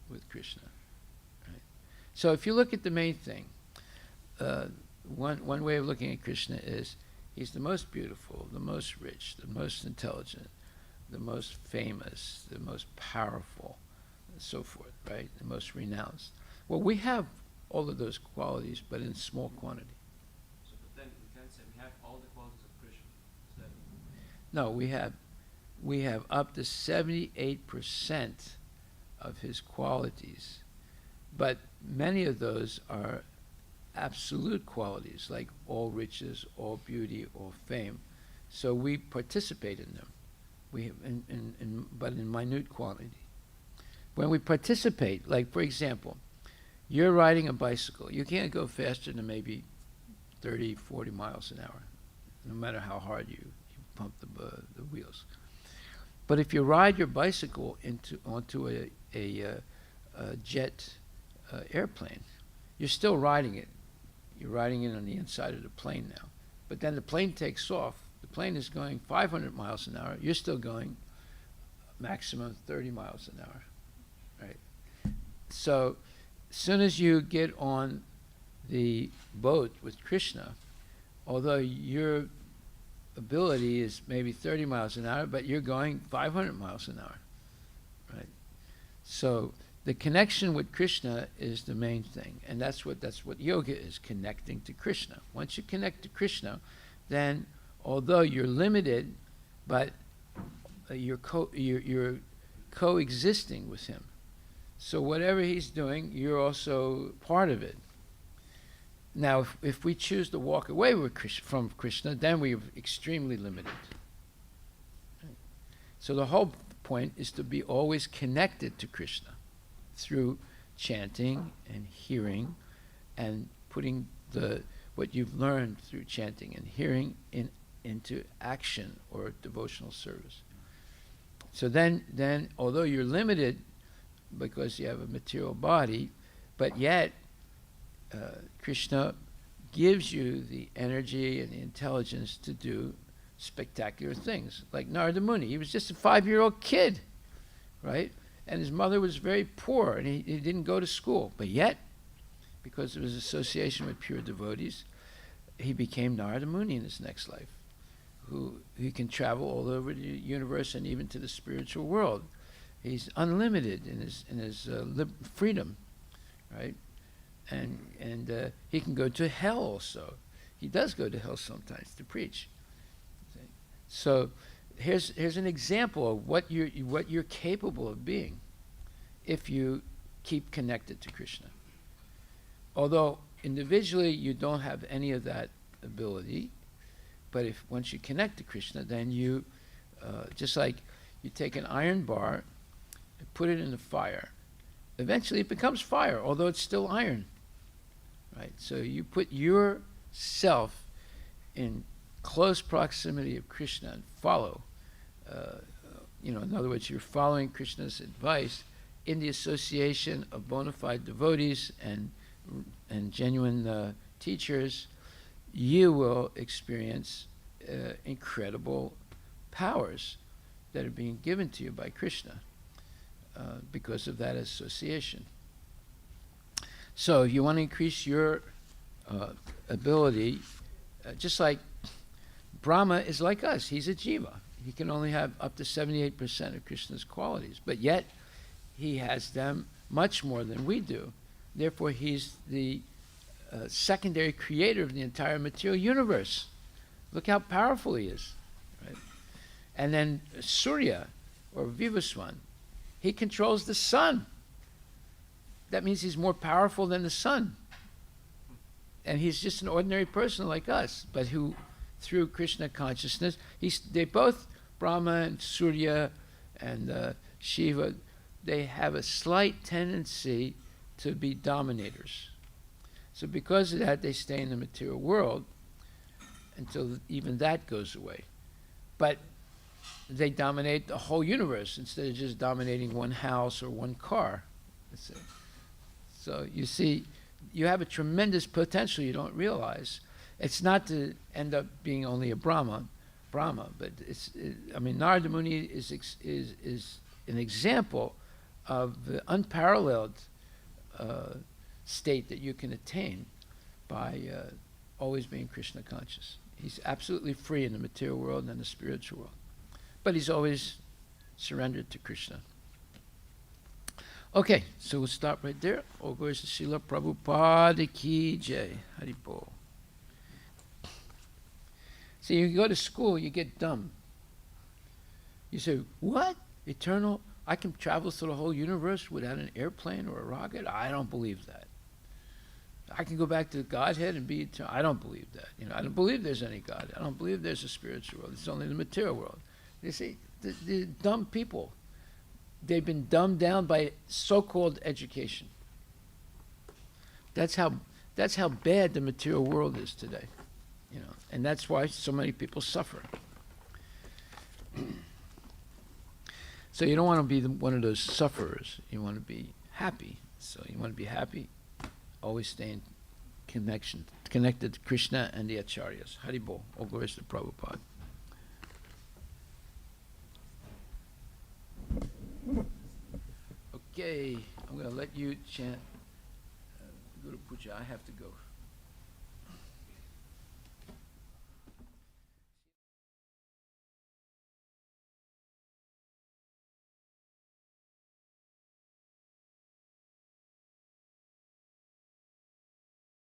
with Krishna. Right? So if you look at the main thing, one way of looking at Krishna is he's the most beautiful, the most rich, the most intelligent, the most famous, the most powerful, and so forth, right? The most renounced. Well, we have all of those qualities, but in small quantity. So, but then we can't say we have all the qualities of Krishna. Is that No, we have up to 78% of his qualities, but many of those are absolute qualities, like all riches, all beauty, all fame. So we participate in them. We have but in minute quantity. When we participate, like for example, you're riding a bicycle. You can't go faster than maybe 30, 40 miles an hour, no matter how hard you pump the wheels. But if you ride your bicycle onto a jet airplane, you're still riding it. You're riding it on the inside of the plane now. But then the plane takes off. The plane is going 500 miles an hour. You're still going maximum 30 miles an hour, right? So as soon as you get on the boat with Krishna, although your ability is maybe 30 miles an hour, but you're going 500 miles an hour, right? So the connection with Krishna is the main thing, and that's what yoga is, connecting to Krishna. Once you connect to Krishna, then although you're limited, but you're coexisting with him. So whatever he's doing, you're also part of it. Now, if we choose to walk away from Krishna, then we're extremely limited. So the whole point is to be always connected to Krishna through chanting and hearing and putting what you've learned through chanting and hearing into action or devotional service. So then although you're limited because you have a material body, but yet Krishna gives you the energy and the intelligence to do spectacular things. Like Narada Muni, he was just a 5-year-old kid, right? And his mother was very poor, and he didn't go to school. But yet, because of his association with pure devotees, he became Narada Muni in his next life, he can travel all over the universe and even to the spiritual world. He's unlimited in his freedom, right? And he can go to hell also. He does go to hell sometimes to preach. So here's an example of what you're capable of being if you keep connected to Krishna. Although individually you don't have any of that ability, but once you connect to Krishna, then you just like you take an iron bar and put it in the fire. Eventually it becomes fire, although it's still iron. Right? So you put yourself in close proximity of Krishna and follow. In other words, you're following Krishna's advice in the association of bona fide devotees and genuine teachers. You will experience incredible powers that are being given to you by Krishna because of that association. So if you want to increase your ability, just like Brahma is like us, he's a jiva. He can only have up to 78% of Krishna's qualities, but yet he has them much more than we do. Therefore, he's the secondary creator of the entire material universe. Look how powerful he is. Right? And then Surya, or Vivaswan, he controls the sun. That means he's more powerful than the sun. And he's just an ordinary person like us, but who through Krishna consciousness. They both, Brahma and Surya and Shiva, they have a slight tendency to be dominators. So because of that, they stay in the material world until even that goes away. But they dominate the whole universe instead of just dominating one house or one car. So you see, you have a tremendous potential you don't realize. It's not to end up being only a Brahma, but Narada Muni is an example of the unparalleled state that you can attain by always being Krishna conscious. He's absolutely free in the material world and the spiritual world, but he's always surrendered to Krishna. Okay, so we'll stop right there. All glories to Srila Prabhupada Ki Jai. Hari Bol. See, you go to school, you get dumb. You say, what? Eternal? I can travel through the whole universe without an airplane or a rocket? I don't believe that. I can go back to Godhead and be eternal. I don't believe that. I don't believe there's any God. I don't believe there's a spiritual world. It's only the material world. You see, the dumb people, they've been dumbed down by so-called education. That's how bad the material world is today. And that's why so many people suffer. So you don't want to be one of those sufferers. You want to be happy. So you want to be happy, always stay in connected to Krishna and the Acharyas. Hari Bol. All glories to Prabhupada. Okay, I'm going to let you chant Guru Puja. I have to go.